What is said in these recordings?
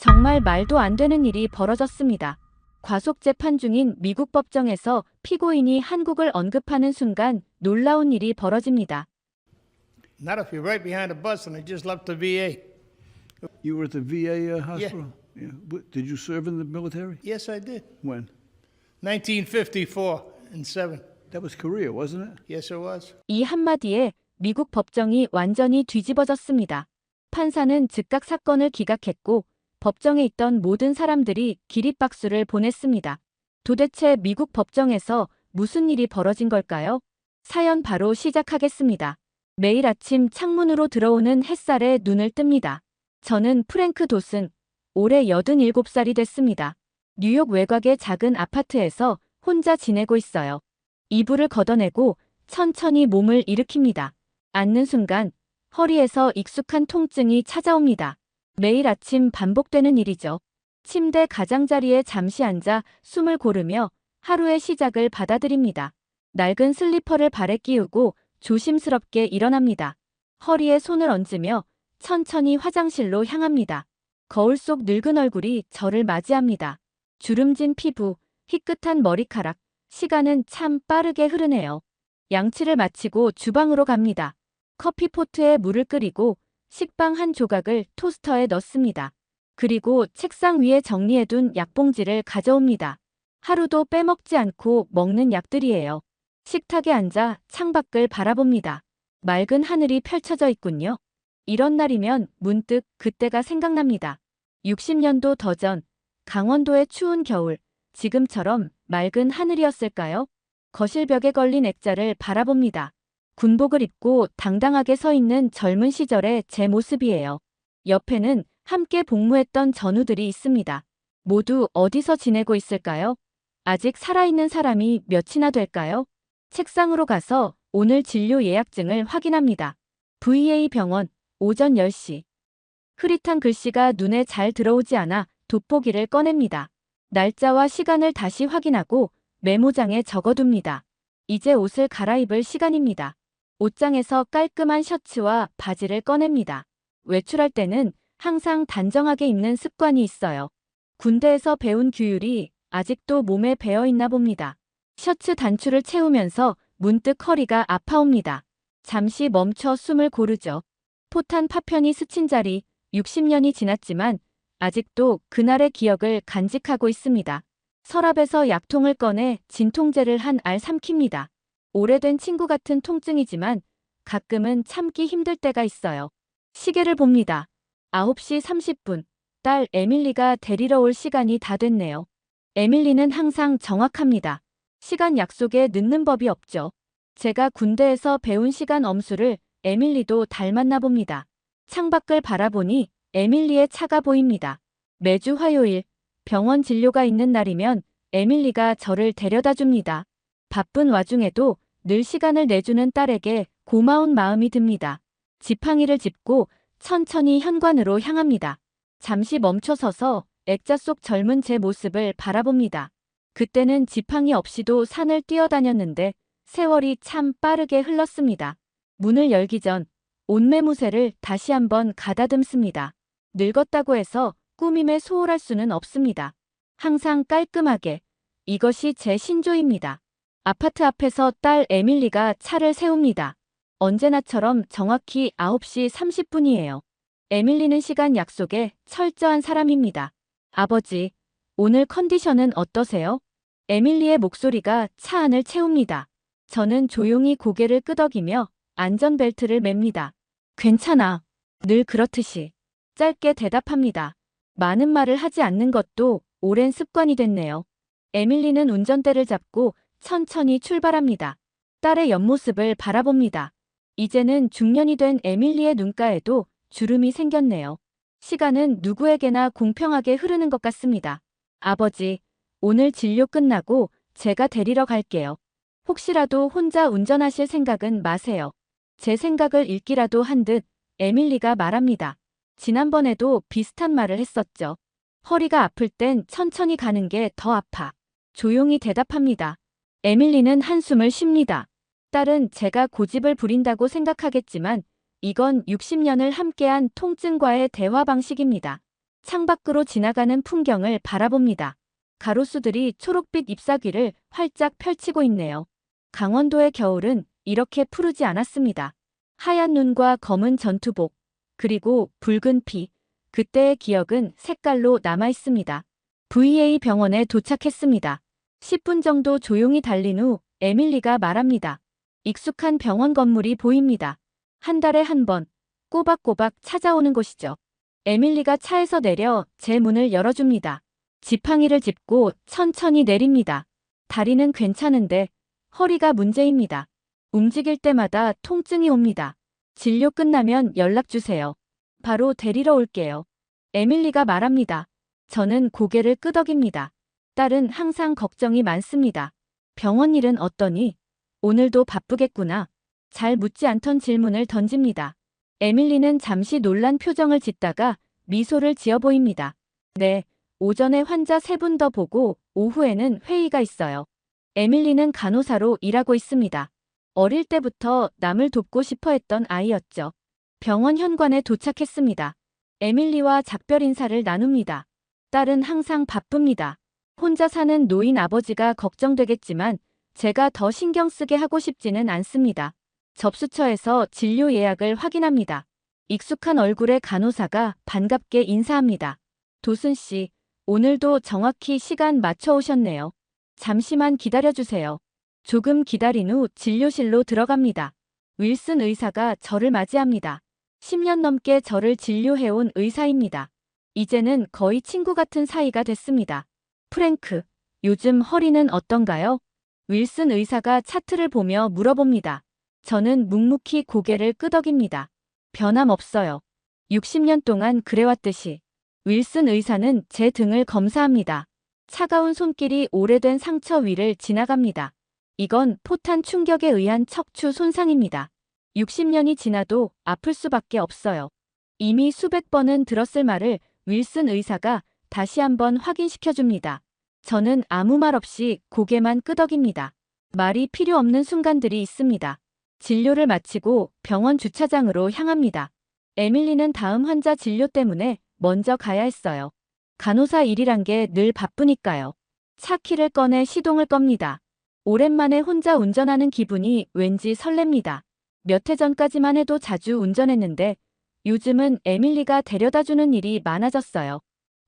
정말 말도 안 되는 일이 벌어졌습니다. 과속 재판 중인 미국 법정에서 피고인이 한국을 언급하는 순간 놀라운 일이 벌어집니다. Not if you're right behind the bus and I just left the VA. You were at the VA hospital? Yeah. Did you serve in the military? Yes, I did. When? 1954 and 7. That was Korea, wasn't it? Yes, it was. 이 한마디에 미국 법정이 완전히 뒤집어졌습니다. 판사는 즉각 사건을 기각했고 법정에 있던 모든 사람들이 기립박수를 보냈습니다. 도대체 미국 법정에서 무슨 일이 벌어진 걸까요? 사연 바로 시작하겠습니다. 매일 아침 창문으로 들어오는 햇살에 눈을 뜹니다. 저는 프랭크 도슨, 올해 87살이 됐습니다. 뉴욕 외곽의 작은 아파트에서 혼자 지내고 있어요. 이불을 걷어내고 천천히 몸을 일으킵니다. 앉는 순간 허리에서 익숙한 통증이 찾아옵니다. 매일 아침 반복되는 일이죠. 침대 가장자리에 잠시 앉아 숨을 고르며 하루의 시작을 받아들입니다. 낡은 슬리퍼를 발에 끼우고 조심스럽게 일어납니다. 허리에 손을 얹으며 천천히 화장실로 향합니다. 거울 속 늙은 얼굴이 저를 맞이합니다. 주름진 피부, 희끗한 머리카락, 시간은 참 빠르게 흐르네요. 양치를 마치고 주방으로 갑니다. 커피포트에 물을 끓이고 식빵 한 조각을 토스터에 넣습니다. 그리고 책상 위에 정리해둔 약봉지를 가져옵니다. 하루도 빼먹지 않고 먹는 약들이에요. 식탁에 앉아 창밖을 바라봅니다. 맑은 하늘이 펼쳐져 있군요. 이런 날이면 문득 그때가 생각납니다. 60년도 더 전, 강원도의 추운 겨울, 지금처럼 맑은 하늘이었을까요? 거실 벽에 걸린 액자를 바라봅니다. 군복을 입고 당당하게 서 있는 젊은 시절의 제 모습이에요. 옆에는 함께 복무했던 전우들이 있습니다. 모두 어디서 지내고 있을까요? 아직 살아있는 사람이 몇이나 될까요? 책상으로 가서 오늘 진료 예약증을 확인합니다. VA 병원, 오전 10시. 흐릿한 글씨가 눈에 잘 들어오지 않아 돋보기를 꺼냅니다. 날짜와 시간을 다시 확인하고 메모장에 적어둡니다. 이제 옷을 갈아입을 시간입니다. 옷장에서 깔끔한 셔츠와 바지를 꺼냅니다. 외출할 때는 항상 단정하게 입는 습관이 있어요. 군대에서 배운 규율이 아직도 몸에 배어있나 봅니다. 셔츠 단추를 채우면서 문득 허리가 아파옵니다. 잠시 멈춰 숨을 고르죠. 포탄 파편이 스친 자리, 60년이 지났지만 아직도 그날의 기억을 간직하고 있습니다. 서랍에서 약통을 꺼내 진통제를 한 알 삼킵니다. 오래된 친구 같은 통증이지만 가끔은 참기 힘들 때가 있어요. 시계를 봅니다. 9시 30분. 딸 에밀리가 데리러 올 시간이 다 됐네요. 에밀리는 항상 정확합니다. 시간 약속에 늦는 법이 없죠. 제가 군대에서 배운 시간 엄수를 에밀리도 닮았나 봅니다. 창밖을 바라보니 에밀리의 차가 보입니다. 매주 화요일 병원 진료가 있는 날이면 에밀리가 저를 데려다 줍니다. 바쁜 와중에도 늘 시간을 내주는 딸에게 고마운 마음이 듭니다. 지팡이를 짚고 천천히 현관으로 향합니다. 잠시 멈춰서서 액자 속 젊은 제 모습을 바라봅니다. 그때는 지팡이 없이도 산을 뛰어다녔는데 세월이 참 빠르게 흘렀습니다. 문을 열기 전 옷매무새를 다시 한번 가다듬습니다. 늙었다고 해서 꾸밈에 소홀할 수는 없습니다. 항상 깔끔하게. 이것이 제 신조입니다. 아파트 앞에서 딸 에밀리가 차를 세웁니다. 언제나처럼 정확히 9시 30분이에요. 에밀리는 시간 약속에 철저한 사람입니다. 아버지, 오늘 컨디션은 어떠세요? 에밀리의 목소리가 차 안을 채웁니다. 저는 조용히 고개를 끄덕이며 안전벨트를 맵니다. 괜찮아. 늘 그렇듯이. 짧게 대답합니다. 많은 말을 하지 않는 것도 오랜 습관이 됐네요. 에밀리는 운전대를 잡고 천천히 출발합니다. 딸의 옆모습을 바라봅니다. 이제는 중년이 된 에밀리의 눈가에도 주름이 생겼네요. 시간은 누구에게나 공평하게 흐르는 것 같습니다. 아버지, 오늘 진료 끝나고 제가 데리러 갈게요. 혹시라도 혼자 운전하실 생각은 마세요. 제 생각을 읽기라도 한 듯 에밀리가 말합니다. 지난번에도 비슷한 말을 했었죠. 허리가 아플 땐 천천히 가는 게 더 아파. 조용히 대답합니다. 에밀리는 한숨을 쉽니다. 딸은 제가 고집을 부린다고 생각하겠지만 이건 60년을 함께한 통증과의 대화 방식입니다. 창밖으로 지나가는 풍경을 바라봅니다. 가로수들이 초록빛 잎사귀를 활짝 펼치고 있네요. 강원도의 겨울은 이렇게 푸르지 않았습니다. 하얀 눈과 검은 전투복, 그리고 붉은 피, 그때의 기억은 색깔로 남아 있습니다. VA 병원에 도착했습니다. 10분 정도 조용히 달린 후 에밀리가 말합니다. 익숙한 병원 건물이 보입니다. 한 달에 한 번 꼬박꼬박 찾아오는 곳이죠. 에밀리가 차에서 내려 제 문을 열어줍니다. 지팡이를 짚고 천천히 내립니다. 다리는 괜찮은데 허리가 문제입니다. 움직일 때마다 통증이 옵니다. 진료 끝나면 연락주세요. 바로 데리러 올게요. 에밀리가 말합니다. 저는 고개를 끄덕입니다. 딸은 항상 걱정이 많습니다. 병원 일은 어떠니? 오늘도 바쁘겠구나. 잘 묻지 않던 질문을 던집니다. 에밀리는 잠시 놀란 표정을 짓다가 미소를 지어 보입니다. 네, 오전에 환자 3분 더 보고 오후에는 회의가 있어요. 에밀리는 간호사로 일하고 있습니다. 어릴 때부터 남을 돕고 싶어 했던 아이였죠. 병원 현관에 도착했습니다. 에밀리와 작별 인사를 나눕니다. 딸은 항상 바쁩니다. 혼자 사는 노인 아버지가 걱정되겠지만 제가 더 신경 쓰게 하고 싶지는 않습니다. 접수처에서 진료 예약을 확인합니다. 익숙한 얼굴의 간호사가 반갑게 인사합니다. 도순 씨, 오늘도 정확히 시간 맞춰 오셨네요. 잠시만 기다려주세요. 조금 기다린 후 진료실로 들어갑니다. 윌슨 의사가 저를 맞이합니다. 10년 넘게 저를 진료해온 의사입니다. 이제는 거의 친구 같은 사이가 됐습니다. 프랭크, 요즘 허리는 어떤가요? 윌슨 의사가 차트를 보며 물어봅니다. 저는 묵묵히 고개를 끄덕입니다. 변함없어요. 60년 동안 그래왔듯이. 윌슨 의사는 제 등을 검사합니다. 차가운 손길이 오래된 상처 위를 지나갑니다. 이건 포탄 충격에 의한 척추 손상입니다. 60년이 지나도 아플 수밖에 없어요. 이미 수백 번은 들었을 말을 윌슨 의사가 다시 한번 확인시켜줍니다. 저는 아무 말 없이 고개만 끄덕입니다. 말이 필요 없는 순간들이 있습니다. 진료를 마치고 병원 주차장으로 향합니다. 에밀리는 다음 환자 진료 때문에 먼저 가야 했어요. 간호사 일이란 게 늘 바쁘니까요. 차 키를 꺼내 시동을 겁니다. 오랜만에 혼자 운전하는 기분이 왠지 설렙니다. 몇 해 전까지만 해도 자주 운전했는데 요즘은 에밀리가 데려다주는 일이 많아졌어요.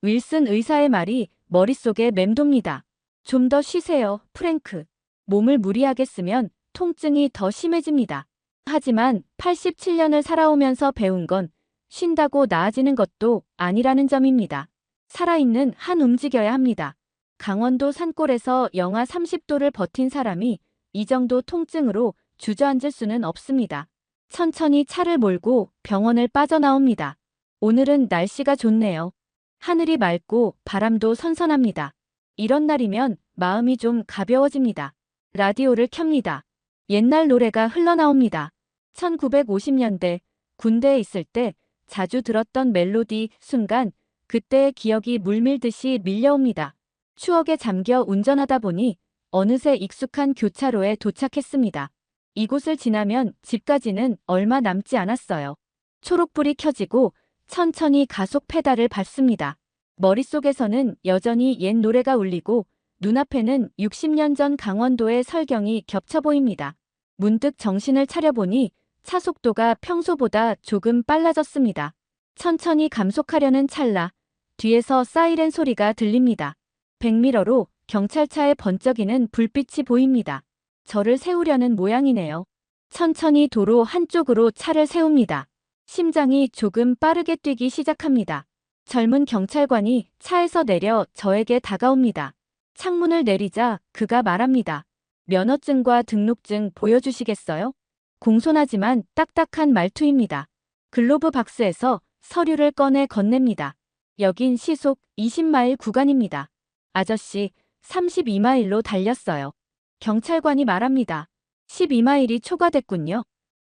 윌슨 의사의 말이 머릿속에 맴돕니다. 좀 더 쉬세요, 프랭크. 몸을 무리하게 쓰면 통증이 더 심해집니다. 하지만 87년을 살아오면서 배운 건 쉰다고 나아지는 것도 아니라는 점입니다. 살아있는 한 움직여야 합니다. 강원도 산골에서 영하 30도를 버틴 사람이 이 정도 통증으로 주저앉을 수는 없습니다. 천천히 차를 몰고 병원을 빠져나옵니다. 오늘은 날씨가 좋네요. 하늘이 맑고 바람도 선선합니다. 이런 날이면 마음이 좀 가벼워집니다. 라디오를 켭니다. 옛날 노래가 흘러나옵니다. 1950년대 군대에 있을 때 자주 들었던 멜로디 순간 그때의 기억이 물밀듯이 밀려옵니다. 추억에 잠겨 운전하다 보니 어느새 익숙한 교차로에 도착했습니다. 이곳을 지나면 집까지는 얼마 남지 않았어요. 초록불이 켜지고 천천히 가속 페달을 밟습니다. 머릿속에서는 여전히 옛 노래가 울리고 눈앞에는 60년 전 강원도의 설경이 겹쳐 보입니다. 문득 정신을 차려보니 차 속도가 평소보다 조금 빨라졌습니다. 천천히 감속하려는 찰나 뒤에서 사이렌 소리가 들립니다. 백미러로 경찰차에 번쩍이는 불빛이 보입니다. 저를 세우려는 모양이네요. 천천히 도로 한쪽으로 차를 세웁니다. 심장이 조금 빠르게 뛰기 시작합니다. 젊은 경찰관이 차에서 내려 저에게 다가옵니다. 창문을 내리자 그가 말합니다. 면허증과 등록증 보여주시겠어요? 공손하지만 딱딱한 말투입니다. 글로브 박스에서 서류를 꺼내 건넵니다. 여긴 시속 20마일 구간입니다. 아저씨, 32마일로 달렸어요. 경찰관이 말합니다. 12마일이 초과됐군요.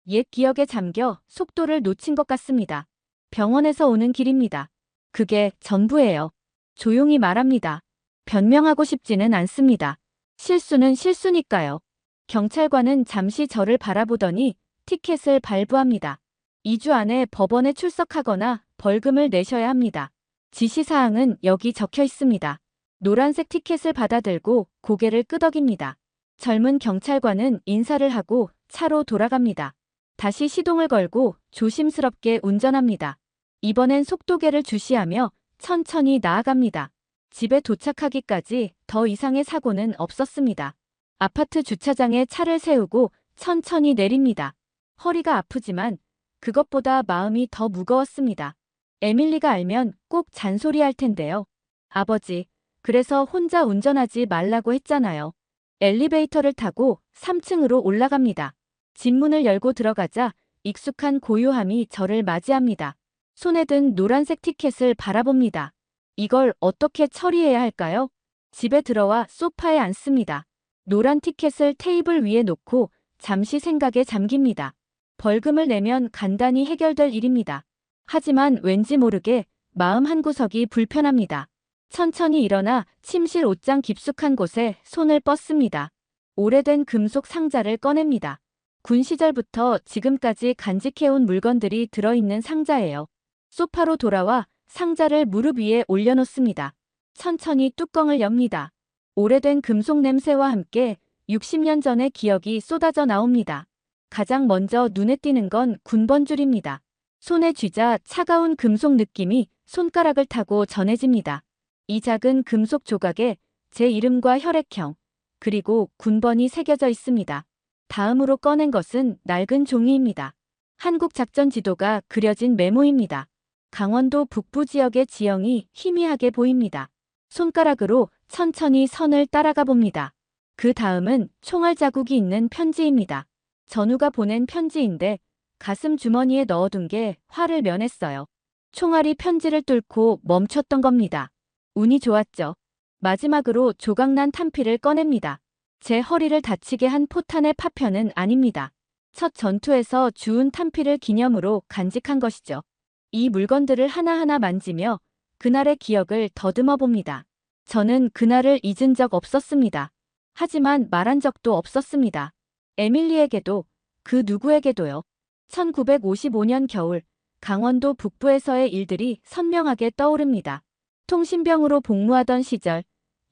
옛 기억에 잠겨 속도를 놓친 것 같습니다. 병원에서 오는 길입니다. 그게 전부예요. 조용히 말합니다. 변명하고 싶지는 않습니다. 실수는 실수니까요. 경찰관은 잠시 저를 바라보더니 티켓을 발부합니다. 2주 안에 법원에 출석하거나 벌금을 내셔야 합니다. 지시사항은 여기 적혀 있습니다. 노란색 티켓을 받아들고 고개를 끄덕입니다. 젊은 경찰관은 인사를 하고 차로 돌아갑니다. 다시 시동을 걸고 조심스럽게 운전합니다. 이번엔 속도계를 주시하며 천천히 나아갑니다. 집에 도착하기까지 더 이상의 사고는 없었습니다. 아파트 주차장에 차를 세우고 천천히 내립니다. 허리가 아프지만 그것보다 마음이 더 무거웠습니다. 에밀리가 알면 꼭 잔소리할 텐데요. 아버지, 그래서 혼자 운전하지 말라고 했잖아요. 엘리베이터를 타고 3층으로 올라갑니다. 집 문을 열고 들어가자 익숙한 고요함이 저를 맞이합니다. 손에 든 노란색 티켓을 바라봅니다. 이걸 어떻게 처리해야 할까요? 집에 들어와 소파에 앉습니다. 노란 티켓을 테이블 위에 놓고 잠시 생각에 잠깁니다. 벌금을 내면 간단히 해결될 일입니다. 하지만 왠지 모르게 마음 한구석이 불편합니다. 천천히 일어나 침실 옷장 깊숙한 곳에 손을 뻗습니다. 오래된 금속 상자를 꺼냅니다. 군 시절부터 지금까지 간직해온 물건들이 들어있는 상자예요. 소파로 돌아와 상자를 무릎 위에 올려놓습니다. 천천히 뚜껑을 엽니다. 오래된 금속 냄새와 함께 60년 전의 기억이 쏟아져 나옵니다. 가장 먼저 눈에 띄는 건 군번줄입니다. 손에 쥐자 차가운 금속 느낌이 손가락을 타고 전해집니다. 이 작은 금속 조각에 제 이름과 혈액형, 그리고 군번이 새겨져 있습니다. 다음으로 꺼낸 것은 낡은 종이입니다. 한국 작전 지도가 그려진 메모입니다. 강원도 북부 지역의 지형이 희미하게 보입니다. 손가락으로 천천히 선을 따라가 봅니다. 그 다음은 총알 자국이 있는 편지입니다. 전우가 보낸 편지인데 가슴 주머니에 넣어둔 게 화를 면했어요. 총알이 편지를 뚫고 멈췄던 겁니다. 운이 좋았죠. 마지막으로 조각난 탄피를 꺼냅니다. 제 허리를 다치게 한 포탄의 파편은 아닙니다. 첫 전투에서 주운 탄피를 기념으로 간직한 것이죠. 이 물건들을 하나하나 만지며 그날의 기억을 더듬어 봅니다. 저는 그날을 잊은 적 없었습니다. 하지만 말한 적도 없었습니다. 에밀리에게도 그 누구에게도요. 1955년 겨울 강원도 북부에서의 일들이 선명하게 떠오릅니다. 통신병으로 복무하던 시절,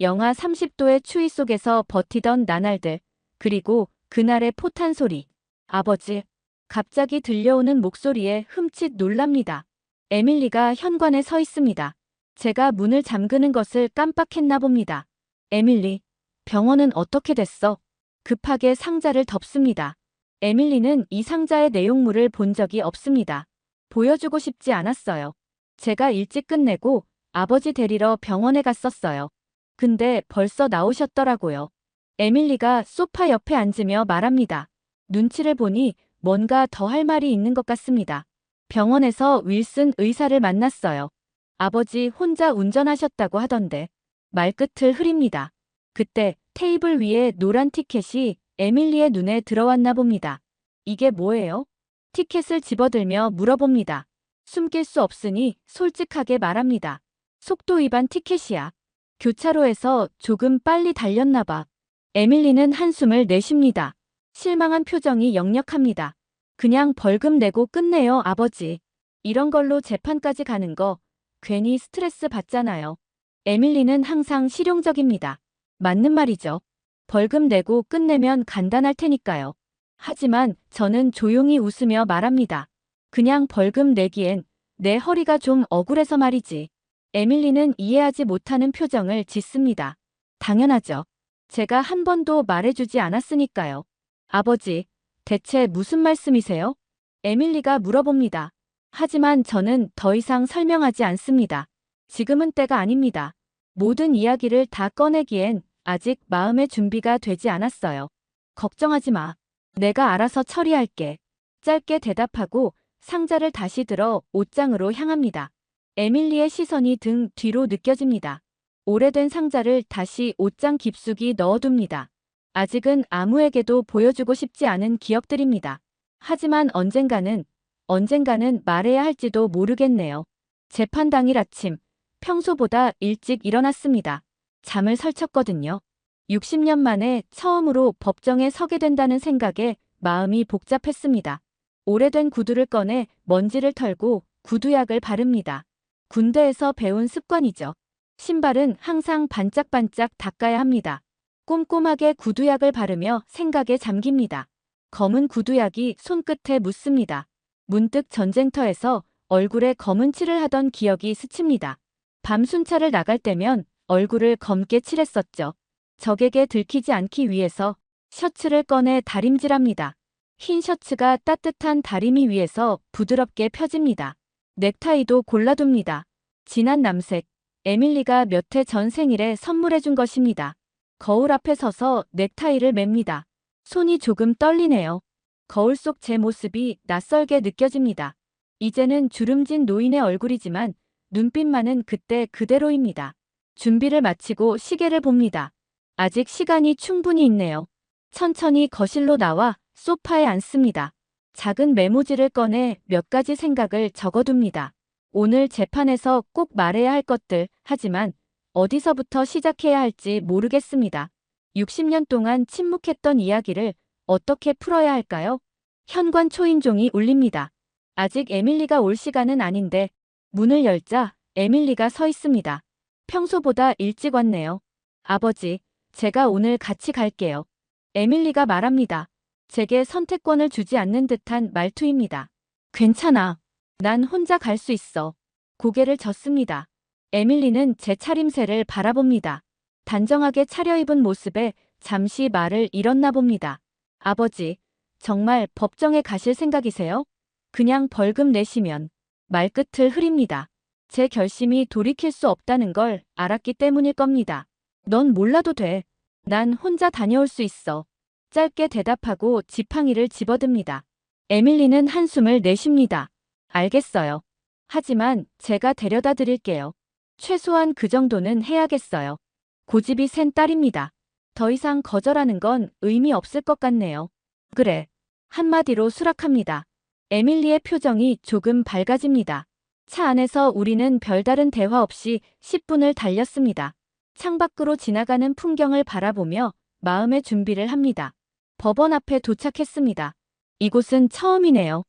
영하 30도의 추위 속에서 버티던 나날들, 그리고 그날의 포탄 소리. 아버지, 갑자기 들려오는 목소리에 흠칫 놀랍니다. 에밀리가 현관에 서 있습니다. 제가 문을 잠그는 것을 깜빡했나 봅니다. 에밀리, 병원은 어떻게 됐어? 급하게 상자를 덮습니다. 에밀리는 이 상자의 내용물을 본 적이 없습니다. 보여주고 싶지 않았어요. 제가 일찍 끝내고 아버지 데리러 병원에 갔었어요. 근데 벌써 나오셨더라고요. 에밀리가 소파 옆에 앉으며 말합니다. 눈치를 보니 뭔가 더 할 말이 있는 것 같습니다. 병원에서 윌슨 의사를 만났어요. 아버지 혼자 운전하셨다고 하던데. 말끝을 흐립니다. 그때 테이블 위에 노란 티켓이 에밀리의 눈에 들어왔나 봅니다. 이게 뭐예요? 티켓을 집어들며 물어봅니다. 숨길 수 없으니 솔직하게 말합니다. 속도 위반 티켓이야. 교차로에서 조금 빨리 달렸나 봐. 에밀리는 한숨을 내쉽니다. 실망한 표정이 역력합니다. 그냥 벌금 내고 끝내요, 아버지. 이런 걸로 재판까지 가는 거 괜히 스트레스 받잖아요. 에밀리는 항상 실용적입니다. 맞는 말이죠. 벌금 내고 끝내면 간단할 테니까요. 하지만 저는 조용히 웃으며 말합니다. 그냥 벌금 내기엔 내 허리가 좀 억울해서 말이지. 에밀리는 이해하지 못하는 표정을 짓습니다. 당연하죠. 제가 한 번도 말해주지 않았으니까요. 아버지, 대체 무슨 말씀이세요? 에밀리가 물어봅니다. 하지만 저는 더 이상 설명하지 않습니다. 지금은 때가 아닙니다. 모든 이야기를 다 꺼내기엔 아직 마음의 준비가 되지 않았어요. 걱정하지 마. 내가 알아서 처리할게. 짧게 대답하고 상자를 다시 들어 옷장으로 향합니다. 에밀리의 시선이 등 뒤로 느껴집니다. 오래된 상자를 다시 옷장 깊숙이 넣어둡니다. 아직은 아무에게도 보여주고 싶지 않은 기억들입니다. 하지만 언젠가는 말해야 할지도 모르겠네요. 재판 당일 아침, 평소보다 일찍 일어났습니다. 잠을 설쳤거든요. 60년 만에 처음으로 법정에 서게 된다는 생각에 마음이 복잡했습니다. 오래된 구두를 꺼내 먼지를 털고 구두약을 바릅니다. 군대에서 배운 습관이죠. 신발은 항상 반짝반짝 닦아야 합니다. 꼼꼼하게 구두약을 바르며 생각에 잠깁니다. 검은 구두약이 손끝에 묻습니다. 문득 전쟁터에서 얼굴에 검은 칠을 하던 기억이 스칩니다. 밤 순찰을 나갈 때면 얼굴을 검게 칠했었죠. 적에게 들키지 않기 위해서 셔츠를 꺼내 다림질합니다. 흰 셔츠가 따뜻한 다리미 위에서 부드럽게 펴집니다. 넥타이도 골라둡니다. 진한 남색, 에밀리가 몇 해 전 생일에 선물해준 것입니다. 거울 앞에 서서 넥타이를 맵니다. 손이 조금 떨리네요. 거울 속 제 모습이 낯설게 느껴집니다. 이제는 주름진 노인의 얼굴이지만 눈빛만은 그때 그대로입니다. 준비를 마치고 시계를 봅니다. 아직 시간이 충분히 있네요. 천천히 거실로 나와 소파에 앉습니다. 작은 메모지를 꺼내 몇 가지 생각을 적어둡니다. 오늘 재판에서 꼭 말해야 할 것들, 하지만 어디서부터 시작해야 할지 모르겠습니다. 60년 동안 침묵했던 이야기를 어떻게 풀어야 할까요? 현관 초인종이 울립니다. 아직 에밀리가 올 시간은 아닌데 문을 열자 에밀리가 서 있습니다. 평소보다 일찍 왔네요. 아버지, 제가 오늘 같이 갈게요. 에밀리가 말합니다. 제게 선택권을 주지 않는 듯한 말투입니다. 괜찮아. 난 혼자 갈 수 있어. 고개를 젓습니다. 에밀리는 제 차림새를 바라봅니다. 단정하게 차려입은 모습에 잠시 말을 잃었나 봅니다. 아버지, 정말 법정에 가실 생각이세요? 그냥 벌금 내시면. 말끝을 흐립니다. 제 결심이 돌이킬 수 없다는 걸 알았기 때문일 겁니다. 넌 몰라도 돼. 난 혼자 다녀올 수 있어. 짧게 대답하고 지팡이를 집어듭니다. 에밀리는 한숨을 내쉽니다. 알겠어요. 하지만 제가 데려다 드릴게요. 최소한 그 정도는 해야겠어요. 고집이 센 딸입니다. 더 이상 거절하는 건 의미 없을 것 같네요. 그래. 한마디로 수락합니다. 에밀리의 표정이 조금 밝아집니다. 차 안에서 우리는 별다른 대화 없이 10분을 달렸습니다. 창밖으로 지나가는 풍경을 바라보며 마음의 준비를 합니다. 법원 앞에 도착했습니다. 이곳은 처음이네요.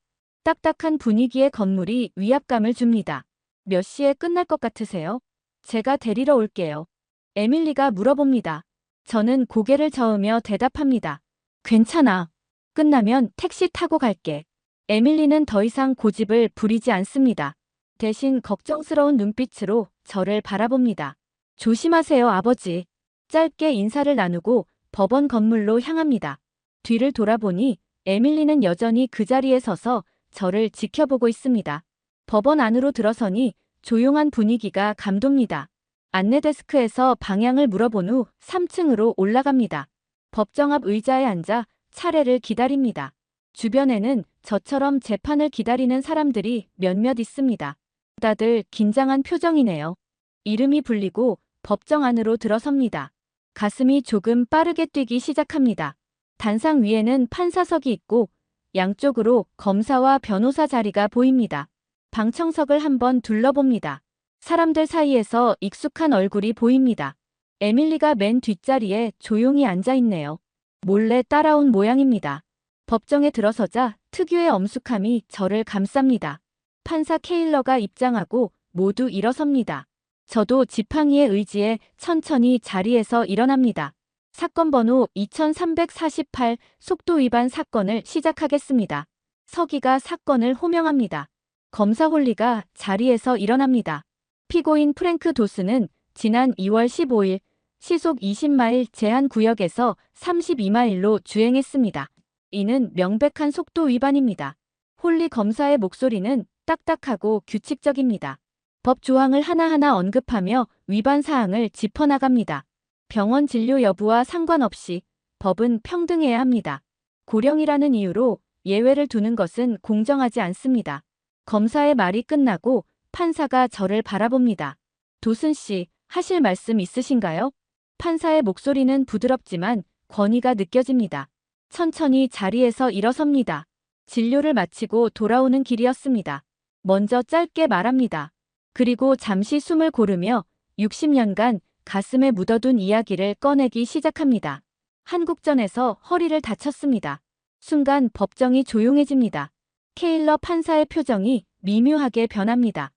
딱딱한 분위기의 건물이 위압감을 줍니다. 몇 시에 끝날 것 같으세요? 제가 데리러 올게요. 에밀리가 물어봅니다. 저는 고개를 저으며 대답합니다. 괜찮아. 끝나면 택시 타고 갈게. 에밀리는 더 이상 고집을 부리지 않습니다. 대신 걱정스러운 눈빛으로 저를 바라봅니다. 조심하세요, 아버지. 짧게 인사를 나누고 법원 건물로 향합니다. 뒤를 돌아보니 에밀리는 여전히 그 자리에 서서 저를 지켜보고 있습니다. 법원 안으로 들어서니 조용한 분위기가 감돕니다. 안내 데스크에서 방향을 물어본 후 3층으로 올라갑니다. 법정 앞 의자에 앉아 차례를 기다립니다. 주변에는 저처럼 재판을 기다리는 사람들이 몇몇 있습니다. 다들 긴장한 표정이네요. 이름이 불리고 법정 안으로 들어섭니다. 가슴이 조금 빠르게 뛰기 시작합니다. 단상 위에는 판사석이 있고 양쪽으로 검사와 변호사 자리가 보입니다. 방청석을 한번 둘러봅니다. 사람들 사이에서 익숙한 얼굴이 보입니다. 에밀리가 맨 뒷자리에 조용히 앉아 있네요. 몰래 따라온 모양입니다. 법정에 들어서자 특유의 엄숙함이 저를 감쌉니다. 판사 케일러가 입장하고 모두 일어섭니다. 저도 지팡이의 의지에 천천히 자리에서 일어납니다. 사건 번호 2348 속도 위반 사건을 시작하겠습니다. 서기가 사건을 호명합니다. 검사 홀리가 자리에서 일어납니다. 피고인 프랭크 도스는 지난 2월 15일 시속 20마일 제한 구역에서 32마일로 주행했습니다. 이는 명백한 속도 위반입니다. 홀리 검사의 목소리는 딱딱하고 규칙적입니다. 법 조항을 하나하나 언급하며 위반 사항을 짚어나갑니다. 병원 진료 여부와 상관없이 법은 평등해야 합니다. 고령이라는 이유로 예외를 두는 것은 공정하지 않습니다. 검사의 말이 끝나고 판사가 저를 바라봅니다. 도슨 씨, 하실 말씀 있으신가요? 판사의 목소리는 부드럽지만 권위가 느껴집니다. 천천히 자리에서 일어섭니다. 진료를 마치고 돌아오는 길이었습니다. 먼저 짧게 말합니다. 그리고 잠시 숨을 고르며 60년간 가슴에 묻어둔 이야기를 꺼내기 시작합니다. 한국전에서 허리를 다쳤습니다. 순간 법정이 조용해집니다. 케일러 판사의 표정이 미묘하게 변합니다.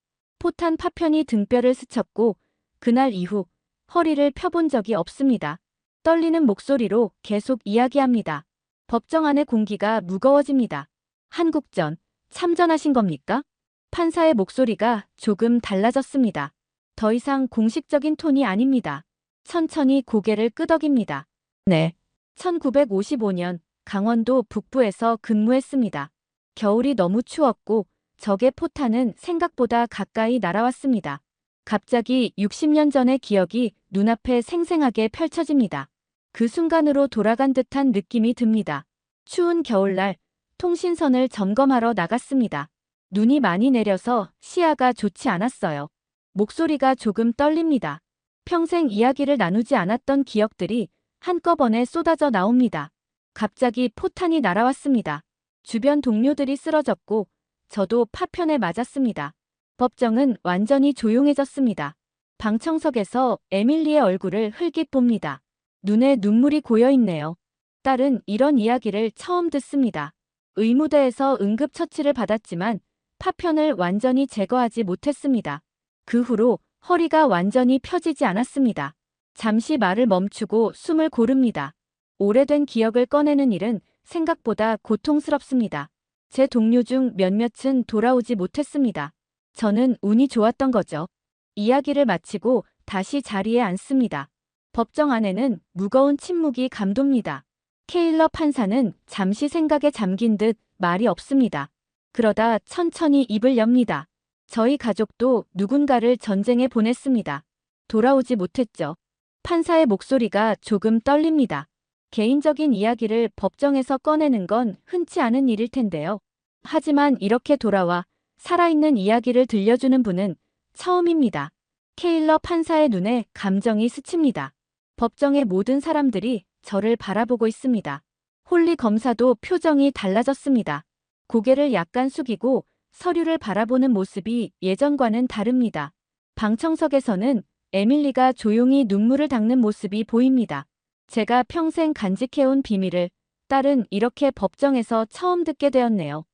포탄 파편이 등뼈를 스쳤고 그날 이후 허리를 펴본 적이 없습니다. 떨리는 목소리로 계속 이야기합니다. 법정 안의 공기가 무거워집니다. 한국전, 참전하신 겁니까? 판사의 목소리가 조금 달라졌습니다. 더 이상 공식적인 톤이 아닙니다. 천천히 고개를 끄덕입니다. 네. 1955년 강원도 북부에서 근무했습니다. 겨울이 너무 추웠고 적의 포탄은 생각보다 가까이 날아왔습니다. 갑자기 60년 전의 기억이 눈앞에 생생하게 펼쳐집니다. 그 순간으로 돌아간 듯한 느낌이 듭니다. 추운 겨울날 통신선을 점검하러 나갔습니다. 눈이 많이 내려서 시야가 좋지 않았어요. 목소리가 조금 떨립니다. 평생 이야기를 나누지 않았던 기억들이 한꺼번에 쏟아져 나옵니다. 갑자기 포탄이 날아왔습니다. 주변 동료들이 쓰러졌고 저도 파편에 맞았습니다. 법정은 완전히 조용해졌습니다. 방청석에서 에밀리의 얼굴을 흘낏 봅니다. 눈에 눈물이 고여있네요. 딸은 이런 이야기를 처음 듣습니다. 의무대에서 응급처치를 받았지만 파편을 완전히 제거하지 못했습니다. 그 후로 허리가 완전히 펴지지 않았습니다. 잠시 말을 멈추고 숨을 고릅니다. 오래된 기억을 꺼내는 일은 생각보다 고통스럽습니다. 제 동료 중 몇몇은 돌아오지 못했습니다. 저는 운이 좋았던 거죠. 이야기를 마치고 다시 자리에 앉습니다. 법정 안에는 무거운 침묵이 감돕니다. 케일러 판사는 잠시 생각에 잠긴 듯 말이 없습니다. 그러다 천천히 입을 엽니다. 저희 가족도 누군가를 전쟁에 보냈습니다. 돌아오지 못했죠. 판사의 목소리가 조금 떨립니다. 개인적인 이야기를 법정에서 꺼내는 건 흔치 않은 일일 텐데요. 하지만 이렇게 돌아와 살아있는 이야기를 들려주는 분은 처음입니다. 케일러 판사의 눈에 감정이 스칩니다. 법정의 모든 사람들이 저를 바라보고 있습니다. 홀리 검사도 표정이 달라졌습니다. 고개를 약간 숙이고 서류를 바라보는 모습이 예전과는 다릅니다. 방청석에서는 에밀리가 조용히 눈물을 닦는 모습이 보입니다. 제가 평생 간직해온 비밀을 딸은 이렇게 법정에서 처음 듣게 되었네요.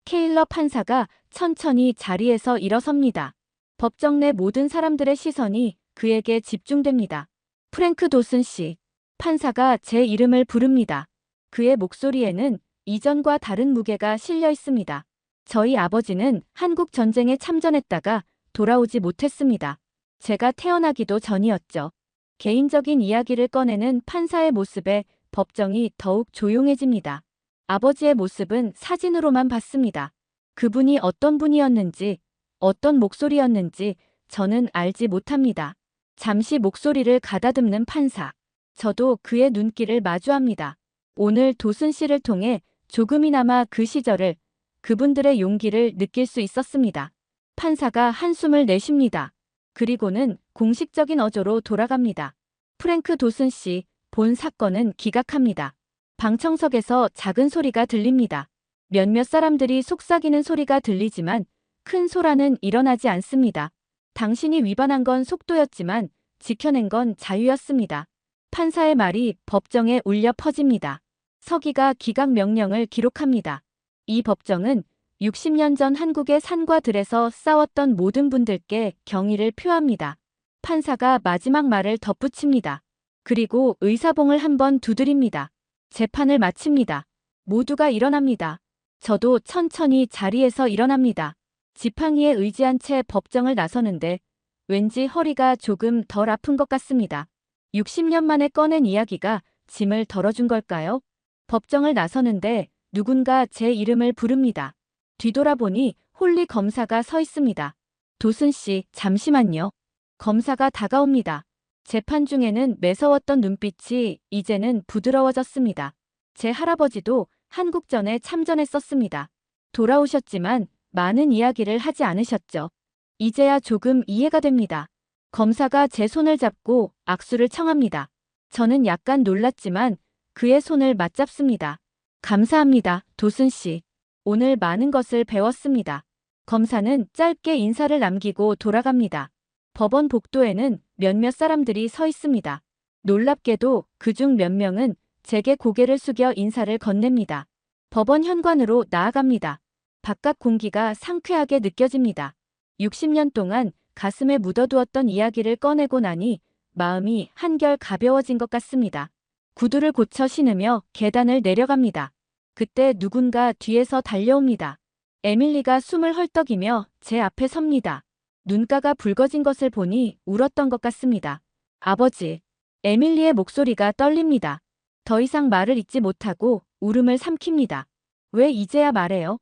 케일러 판사가 천천히 자리에서 일어섭니다. 법정 내 모든 사람들의 시선이 그에게 집중됩니다. 프랭크 도슨 씨. 판사가 제 이름을 부릅니다. 그의 목소리에는 이전과 다른 무게가 실려 있습니다. 저희 아버지는 한국 전쟁에 참전했다가 돌아오지 못했습니다. 제가 태어나기도 전이었죠. 개인적인 이야기를 꺼내는 판사의 모습에 법정이 더욱 조용해집니다. 아버지의 모습은 사진으로만 봤습니다. 그분이 어떤 분이었는지, 어떤 목소리였는지 저는 알지 못합니다. 잠시 목소리를 가다듬는 판사. 저도 그의 눈길을 마주합니다. 오늘 도슨 씨를 통해 조금이나마 그 시절을, 그분들의 용기를 느낄 수 있었습니다. 판사가 한숨을 내쉽니다. 그리고는 공식적인 어조로 돌아갑니다. 프랭크 도슨 씨, 본 사건은 기각합니다. 방청석에서 작은 소리가 들립니다. 몇몇 사람들이 속삭이는 소리가 들리지만 큰 소란은 일어나지 않습니다. 당신이 위반한 건 속도였지만 지켜낸 건 자유였습니다. 판사의 말이 법정에 울려 퍼집니다. 서기가 기각 명령을 기록합니다. 이 법정은 60년 전 한국의 산과 들에서 싸웠던 모든 분들께 경의를 표합니다. 판사가 마지막 말을 덧붙입니다. 그리고 의사봉을 한번 두드립니다. 재판을 마칩니다. 모두가 일어납니다. 저도 천천히 자리에서 일어납니다. 지팡이에 의지한 채 법정을 나서는데 왠지 허리가 조금 덜 아픈 것 같습니다. 60년 만에 꺼낸 이야기가 짐을 덜어준 걸까요? 법정을 나서는데 누군가 제 이름을 부릅니다. 뒤돌아보니 홀리 검사가 서 있습니다. 도슨 씨, 잠시만요. 검사가 다가옵니다. 재판 중에는 매서웠던 눈빛이 이제는 부드러워졌습니다. 제 할아버지도 한국전에 참전했었습니다. 돌아오셨지만 많은 이야기를 하지 않으셨죠. 이제야 조금 이해가 됩니다. 검사가 제 손을 잡고 악수를 청합니다. 저는 약간 놀랐지만 그의 손을 맞잡습니다. 감사합니다, 도슨 씨. 오늘 많은 것을 배웠습니다. 검사는 짧게 인사를 남기고 돌아갑니다. 법원 복도에는 몇몇 사람들이 서 있습니다. 놀랍게도 그중 몇 명은 제게 고개를 숙여 인사를 건넵니다. 법원 현관으로 나아갑니다. 바깥 공기가 상쾌하게 느껴집니다. 60년 동안 가슴에 묻어두었던 이야기를 꺼내고 나니 마음이 한결 가벼워진 것 같습니다. 구두를 고쳐 신으며 계단을 내려갑니다. 그때 누군가 뒤에서 달려옵니다. 에밀리가 숨을 헐떡이며 제 앞에 섭니다. 눈가가 붉어진 것을 보니 울었던 것 같습니다. 아버지. 에밀리의 목소리가 떨립니다. 더 이상 말을 잇지 못하고 울음을 삼킵니다. 왜 이제야 말해요?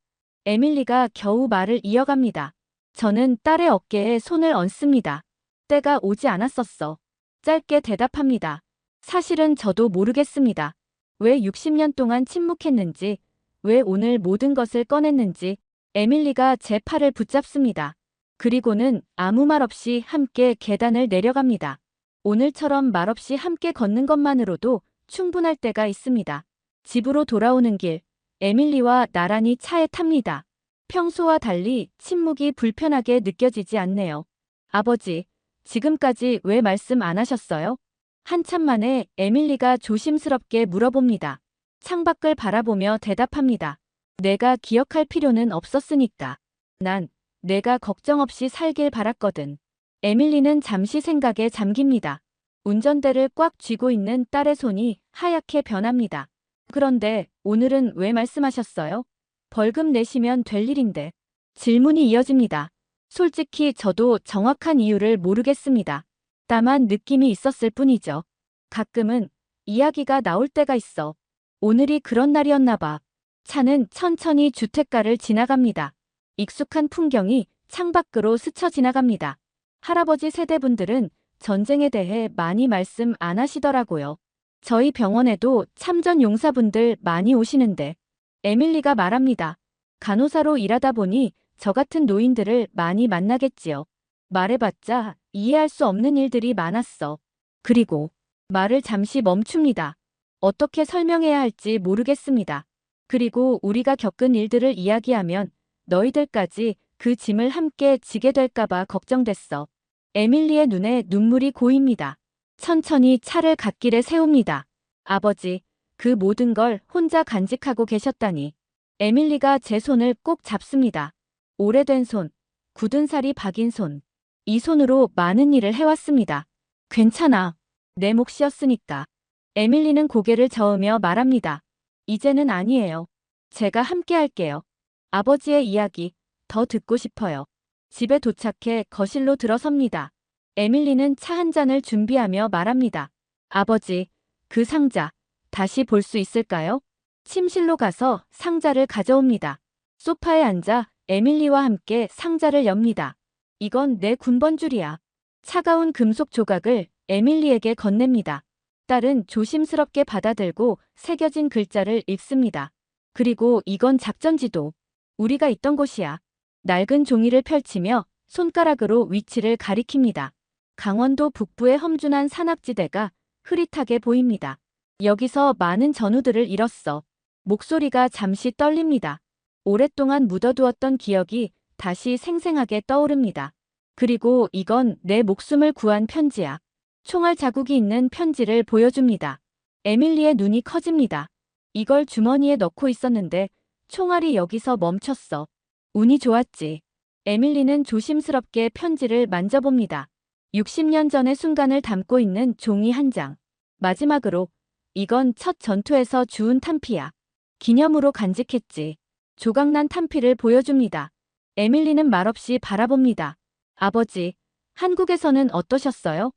에밀리가 겨우 말을 이어갑니다. 저는 딸의 어깨에 손을 얹습니다. 때가 오지 않았었어. 짧게 대답합니다. 사실은 저도 모르겠습니다. 왜 60년 동안 침묵했는지, 왜 오늘 모든 것을 꺼냈는지. 에밀리가 제 팔을 붙잡습니다. 그리고는 아무 말 없이 함께 계단을 내려갑니다. 오늘처럼 말없이 함께 걷는 것만으로도 충분할 때가 있습니다. 집으로 돌아오는 길, 에밀리와 나란히 차에 탑니다. 평소와 달리 침묵이 불편하게 느껴지지 않네요. 아버지, 지금까지 왜 말씀 안 하셨어요? 한참 만에 에밀리가 조심스럽게 물어봅니다. 창밖을 바라보며 대답합니다. 내가 기억할 필요는 없었으니까. 난 내가 걱정 없이 살길 바랐거든. 에밀리는 잠시 생각에 잠깁니다. 운전대를 꽉 쥐고 있는 딸의 손이 하얗게 변합니다. 그런데 오늘은 왜 말씀하셨어요? 벌금 내시면 될 일인데. 질문이 이어집니다. 솔직히 저도 정확한 이유를 모르겠습니다. 다만 느낌이 있었을 뿐이죠. 가끔은 이야기가 나올 때가 있어. 오늘이 그런 날이었나 봐. 차는 천천히 주택가를 지나갑니다. 익숙한 풍경이 창밖으로 스쳐 지나갑니다. 할아버지 세대분들은 전쟁에 대해 많이 말씀 안 하시더라고요. 저희 병원에도 참전 용사분들 많이 오시는데. 에밀리가 말합니다. 간호사로 일하다 보니 저 같은 노인들을 많이 만나겠지요. 말해봤자 이해할 수 없는 일들이 많았어. 그리고 말을 잠시 멈춥니다. 어떻게 설명해야 할지 모르겠습니다. 그리고 우리가 겪은 일들을 이야기하면 너희들까지 그 짐을 함께 지게 될까봐 걱정됐어. 에밀리의 눈에 눈물이 고입니다. 천천히 차를 갓길에 세웁니다. 아버지, 그 모든 걸 혼자 간직하고 계셨다니. 에밀리가 제 손을 꼭 잡습니다. 오래된 손, 굳은 살이 박인 손. 이 손으로 많은 일을 해왔습니다. 괜찮아. 내 몫이었으니까. 에밀리는 고개를 저으며 말합니다. 이제는 아니에요. 제가 함께 할게요. 아버지의 이야기, 더 듣고 싶어요. 집에 도착해 거실로 들어섭니다. 에밀리는 차 한 잔을 준비하며 말합니다. 아버지, 그 상자, 다시 볼 수 있을까요? 침실로 가서 상자를 가져옵니다. 소파에 앉아 에밀리와 함께 상자를 엽니다. 이건 내 군번줄이야. 차가운 금속 조각을 에밀리에게 건넵니다. 딸은 조심스럽게 받아들고 새겨진 글자를 읽습니다. 그리고 이건 작전지도. 우리가 있던 곳이야. 낡은 종이를 펼치며 손가락으로 위치를 가리킵니다. 강원도 북부의 험준한 산악지대가 흐릿하게 보입니다. 여기서 많은 전우들을 잃었어. 목소리가 잠시 떨립니다. 오랫동안 묻어두었던 기억이 다시 생생하게 떠오릅니다. 그리고 이건 내 목숨을 구한 편지야. 총알 자국이 있는 편지를 보여줍니다. 에밀리의 눈이 커집니다. 이걸 주머니에 넣고 있었는데 총알이 여기서 멈췄어. 운이 좋았지. 에밀리는 조심스럽게 편지를 만져봅니다. 60년 전의 순간을 담고 있는 종이 한 장. 마지막으로 이건 첫 전투에서 주운 탄피야. 기념으로 간직했지. 조각난 탄피를 보여줍니다. 에밀리는 말없이 바라봅니다. 아버지, 한국에서는 어떠셨어요?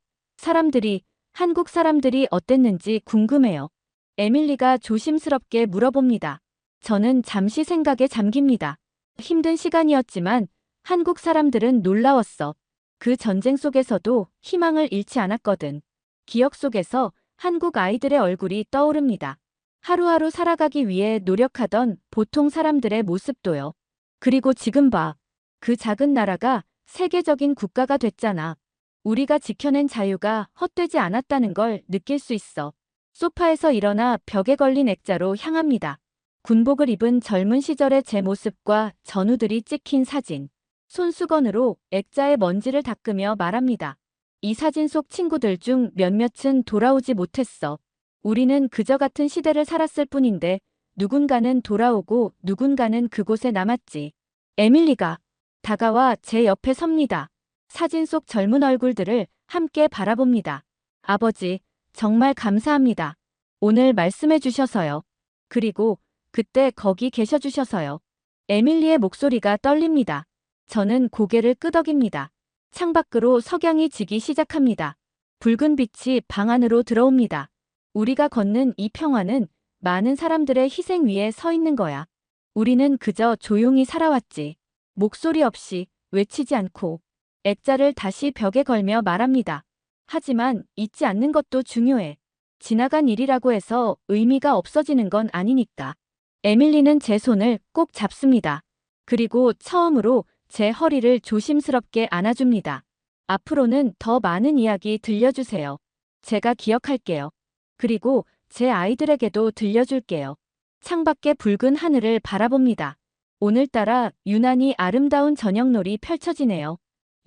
한국 사람들이 어땠는지 궁금해요. 에밀리가 조심스럽게 물어봅니다. 저는 잠시 생각에 잠깁니다. 힘든 시간이었지만 한국 사람들은 놀라웠어. 그 전쟁 속에서도 희망을 잃지 않았거든. 기억 속에서 한국 아이들의 얼굴이 떠오릅니다. 하루하루 살아가기 위해 노력하던 보통 사람들의 모습도요. 그리고 지금 봐. 그 작은 나라가 세계적인 국가가 됐잖아. 우리가 지켜낸 자유가 헛되지 않았다는 걸 느낄 수 있어. 소파에서 일어나 벽에 걸린 액자로 향합니다. 군복을 입은 젊은 시절의 제 모습과 전우들이 찍힌 사진. 손수건으로 액자의 먼지를 닦으며 말합니다. 이 사진 속 친구들 중 몇몇은 돌아오지 못했어. 우리는 그저 같은 시대를 살았을 뿐인데 누군가는 돌아오고 누군가는 그곳에 남았지. 에밀리가 다가와 제 옆에 섭니다. 사진 속 젊은 얼굴들을 함께 바라봅니다. 아버지, 정말 감사합니다. 오늘 말씀해 주셔서요. 그리고 그때 거기 계셔 주셔서요. 에밀리의 목소리가 떨립니다. 저는 고개를 끄덕입니다. 창밖으로 석양이 지기 시작합니다. 붉은 빛이 방 안으로 들어옵니다. 우리가 걷는 이 평화는 많은 사람들의 희생 위에 서 있는 거야. 우리는 그저 조용히 살아왔지. 목소리 없이, 외치지 않고. 액자를 다시 벽에 걸며 말합니다. 하지만 잊지 않는 것도 중요해. 지나간 일이라고 해서 의미가 없어지는 건 아니니까. 에밀리는 제 손을 꼭 잡습니다. 그리고 처음으로 제 허리를 조심스럽게 안아줍니다. 앞으로는 더 많은 이야기 들려주세요. 제가 기억할게요. 그리고 제 아이들에게도 들려줄게요. 창밖의 붉은 하늘을 바라봅니다. 오늘따라 유난히 아름다운 저녁놀이 펼쳐지네요.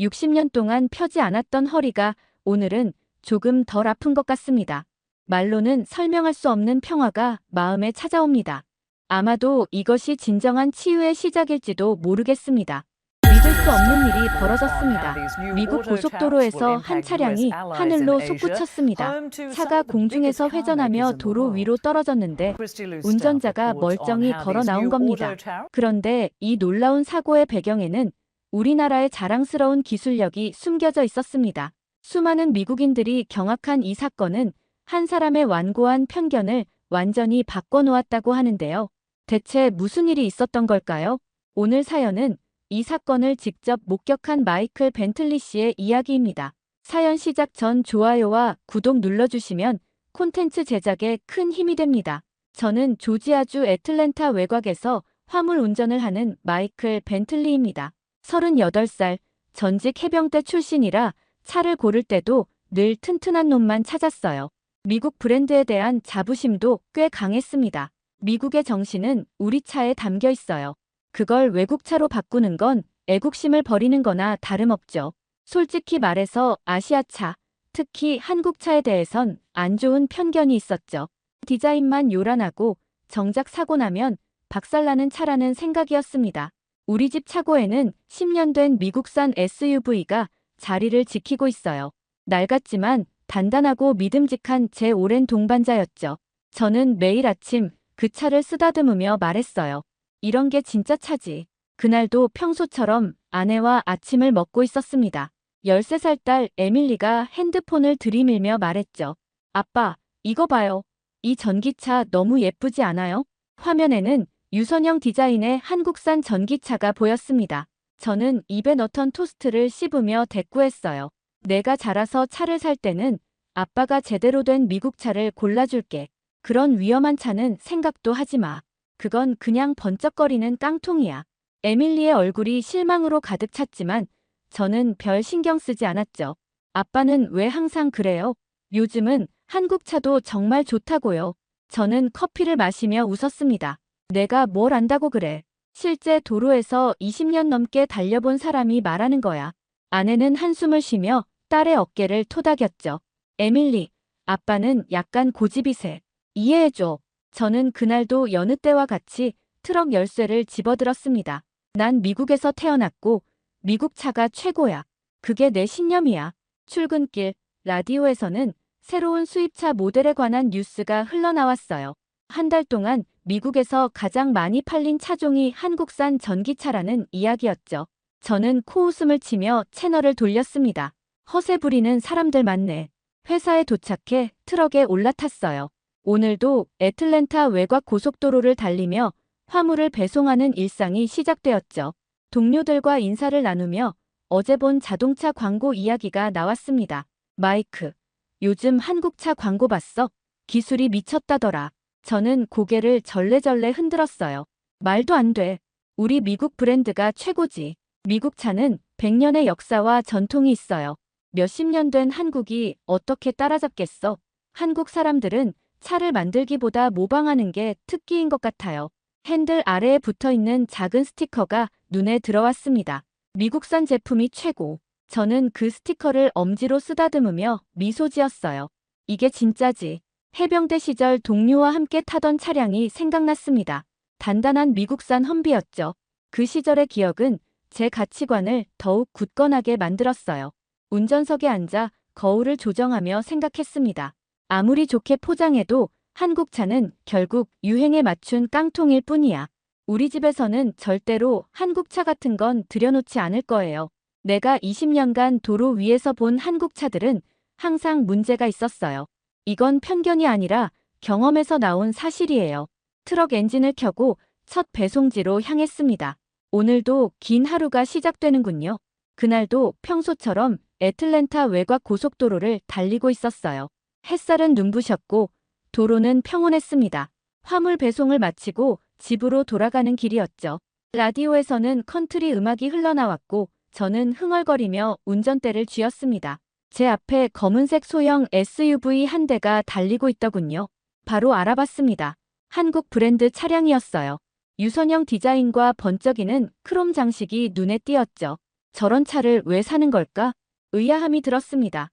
60년 동안 펴지 않았던 허리가 오늘은 조금 덜 아픈 것 같습니다. 말로는 설명할 수 없는 평화가 마음에 찾아옵니다. 아마도 이것이 진정한 치유의 시작일지도 모르겠습니다. 믿을 수 없는 일이 벌어졌습니다. 미국 고속도로에서 한 차량이 하늘로 솟구쳤습니다. 차가 공중에서 회전하며 도로 위로 떨어졌는데 운전자가 멀쩡히 걸어 나온 겁니다. 그런데 이 놀라운 사고의 배경에는 우리나라의 자랑스러운 기술력이 숨겨져 있었습니다. 수많은 미국인들이 경악한 이 사건은 한 사람의 완고한 편견을 완전히 바꿔놓았다고 하는데요. 대체 무슨 일이 있었던 걸까요? 오늘 사연은 이 사건을 직접 목격한 마이클 벤틀리 씨의 이야기입니다. 사연 시작 전 좋아요와 구독 눌러주시면 콘텐츠 제작에 큰 힘이 됩니다. 저는 조지아주 애틀랜타 외곽에서 화물 운전을 하는 마이클 벤틀리입니다. 38살, 전직 해병대 출신이라 차를 고를 때도 늘 튼튼한 놈만 찾았어요. 미국 브랜드에 대한 자부심도 꽤 강했습니다. 미국의 정신은 우리 차에 담겨 있어요. 그걸 외국차로 바꾸는 건 애국심을 버리는 거나 다름없죠. 솔직히 말해서 아시아차, 특히 한국차에 대해선 안 좋은 편견이 있었죠. 디자인만 요란하고 정작 사고 나면 박살나는 차라는 생각이었습니다. 우리 집 차고에는 10년 된 미국산 SUV가 자리를 지키고 있어요. 낡았지만 단단하고 믿음직한 제 오랜 동반자였죠. 저는 매일 아침 그 차를 쓰다듬으며 말했어요. 이런 게 진짜 차지. 그날도 평소처럼 아내와 아침을 먹고 있었습니다. 13살 딸 에밀리가 핸드폰을 들이밀며 말했죠. 아빠, 이거 봐요. 이 전기차 너무 예쁘지 않아요? 화면에는 유선형 디자인의 한국산 전기차가 보였습니다. 저는 입에 넣던 토스트를 씹으며 대꾸했어요. 내가 자라서 차를 살 때는 아빠가 제대로 된 미국 차를 골라줄게. 그런 위험한 차는 생각도 하지 마. 그건 그냥 번쩍거리는 깡통이야. 에밀리의 얼굴이 실망으로 가득 찼지만 저는 별 신경 쓰지 않았죠. 아빠는 왜 항상 그래요? 요즘은 한국 차도 정말 좋다고요. 저는 커피를 마시며 웃었습니다. 내가 뭘 안다고 그래. 실제 도로에서 20년 넘게 달려본 사람이 말하는 거야. 아내는 한숨을 쉬며 딸의 어깨를 토닥였죠. 에밀리, 아빠는 약간 고집이세. 이해해줘. 저는 그날도 여느 때와 같이 트럭 열쇠를 집어들었습니다. 난 미국에서 태어났고 미국 차가 최고야. 그게 내 신념이야. 출근길, 라디오에서는 새로운 수입차 모델에 관한 뉴스가 흘러나왔어요. 한 달 동안 미국에서 가장 많이 팔린 차종이 한국산 전기차라는 이야기였죠. 저는 코웃음을 치며 채널을 돌렸습니다. 허세 부리는 사람들 많네. 회사에 도착해 트럭에 올라탔어요. 오늘도 애틀랜타 외곽 고속도로를 달리며 화물을 배송하는 일상이 시작되었죠. 동료들과 인사를 나누며 어제 본 자동차 광고 이야기가 나왔습니다. 마이크, 요즘 한국차 광고 봤어? 기술이 미쳤다더라. 저는 고개를 절레절레 흔들었어요. 말도 안 돼. 우리 미국 브랜드가 최고지. 미국 차는 100년의 역사와 전통이 있어요. 몇십 년 된 한국이 어떻게 따라잡겠어? 한국 사람들은 차를 만들기보다 모방하는 게 특기인 것 같아요. 핸들 아래에 붙어있는 작은 스티커가 눈에 들어왔습니다. 미국산 제품이 최고. 저는 그 스티커를 엄지로 쓰다듬으며 미소 지었어요. 이게 진짜지. 해병대 시절 동료와 함께 타던 차량이 생각났습니다. 단단한 미국산 험비였죠. 그 시절의 기억은 제 가치관을 더욱 굳건하게 만들었어요. 운전석에 앉아 거울을 조정하며 생각했습니다. 아무리 좋게 포장해도 한국 차는 결국 유행에 맞춘 깡통일 뿐이야. 우리 집에서는 절대로 한국 차 같은 건 들여놓지 않을 거예요. 내가 20년간 도로 위에서 본 한국 차들은 항상 문제가 있었어요. 이건 편견이 아니라 경험에서 나온 사실이에요. 트럭 엔진을 켜고 첫 배송지로 향했습니다. 오늘도 긴 하루가 시작되는군요. 그날도 평소처럼 애틀랜타 외곽 고속도로를 달리고 있었어요. 햇살은 눈부셨고 도로는 평온했습니다. 화물 배송을 마치고 집으로 돌아가는 길이었죠. 라디오에서는 컨트리 음악이 흘러나왔고 저는 흥얼거리며 운전대를 쥐었습니다. 제 앞에 검은색 소형 SUV 한 대가 달리고 있더군요. 바로 알아봤습니다. 한국 브랜드 차량이었어요. 유선형 디자인과 번쩍이는 크롬 장식이 눈에 띄었죠. 저런 차를 왜 사는 걸까? 의아함이 들었습니다.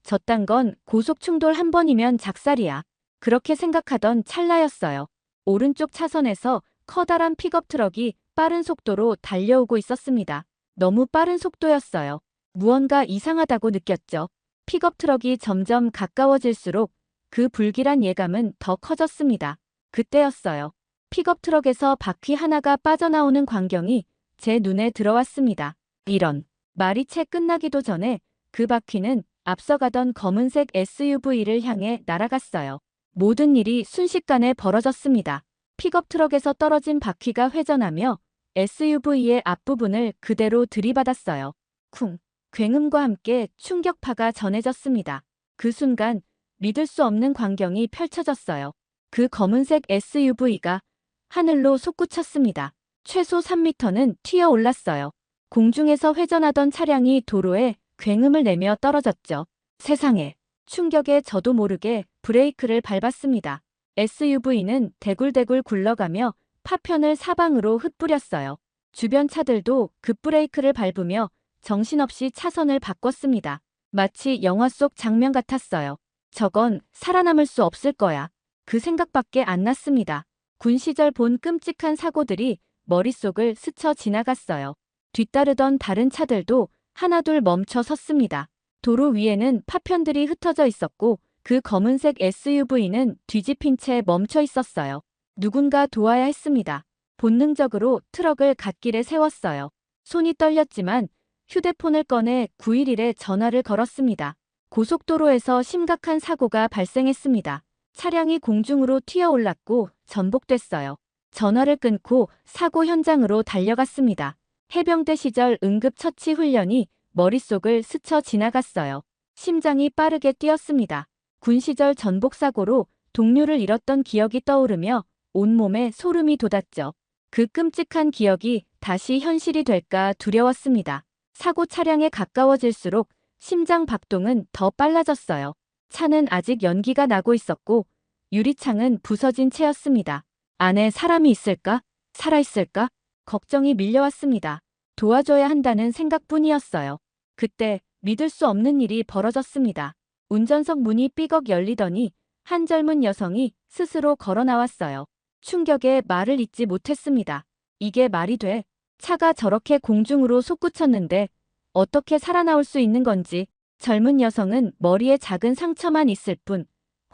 저딴 건 고속 충돌 한 번이면 작살이야. 그렇게 생각하던 찰나였어요. 오른쪽 차선에서 커다란 픽업 트럭이 빠른 속도로 달려오고 있었습니다. 너무 빠른 속도였어요. 무언가 이상하다고 느꼈죠. 픽업 트럭이 점점 가까워질수록 그 불길한 예감은 더 커졌습니다. 그때였어요. 픽업 트럭에서 바퀴 하나가 빠져나오는 광경이 제 눈에 들어왔습니다. 이런, 말이 채 끝나기도 전에 그 바퀴는 앞서가던 검은색 SUV를 향해 날아갔어요. 모든 일이 순식간에 벌어졌습니다. 픽업 트럭에서 떨어진 바퀴가 회전하며 SUV의 앞부분을 그대로 들이받았어요. 쿵! 굉음과 함께 충격파가 전해졌습니다. 그 순간 믿을 수 없는 광경이 펼쳐졌어요. 그 검은색 SUV가 하늘로 솟구쳤습니다. 최소 3m는 튀어 올랐어요. 공중에서 회전하던 차량이 도로에 굉음을 내며 떨어졌죠. 세상에. 충격에 저도 모르게 브레이크를 밟았습니다. SUV는 대굴대굴 굴러가며 파편을 사방으로 흩뿌렸어요. 주변 차들도 급브레이크를 밟으며 정신없이 차선을 바꿨습니다. 마치 영화 속 장면 같았어요. 저건 살아남을 수 없을 거야. 그 생각밖에 안 났습니다. 군 시절 본 끔찍한 사고들이 머릿속을 스쳐 지나갔어요. 뒤따르던 다른 차들도 하나둘 멈춰 섰습니다. 도로 위에는 파편들이 흩어져 있었고 그 검은색 SUV는 뒤집힌 채 멈춰 있었어요. 누군가 도와야 했습니다. 본능적으로 트럭을 갓길에 세웠어요. 손이 떨렸지만 휴대폰을 꺼내 911에 전화를 걸었습니다. 고속도로에서 심각한 사고가 발생했습니다. 차량이 공중으로 튀어올랐고 전복됐어요. 전화를 끊고 사고 현장으로 달려갔습니다. 해병대 시절 응급처치 훈련이 머릿속을 스쳐 지나갔어요. 심장이 빠르게 뛰었습니다. 군 시절 전복사고로 동료를 잃었던 기억이 떠오르며 온몸에 소름이 돋았죠. 그 끔찍한 기억이 다시 현실이 될까 두려웠습니다. 사고 차량에 가까워질수록 심장 박동은 더 빨라졌어요. 차는 아직 연기가 나고 있었고 유리창은 부서진 채였습니다. 안에 사람이 있을까? 살아있을까? 걱정이 밀려왔습니다. 도와줘야 한다는 생각뿐이었어요. 그때 믿을 수 없는 일이 벌어졌습니다. 운전석 문이 삐걱 열리더니 한 젊은 여성이 스스로 걸어 나왔어요. 충격에 말을 잇지 못했습니다. 이게 말이 돼? 차가 저렇게 공중으로 솟구쳤는데 어떻게 살아나올 수 있는 건지. 젊은 여성은 머리에 작은 상처만 있을 뿐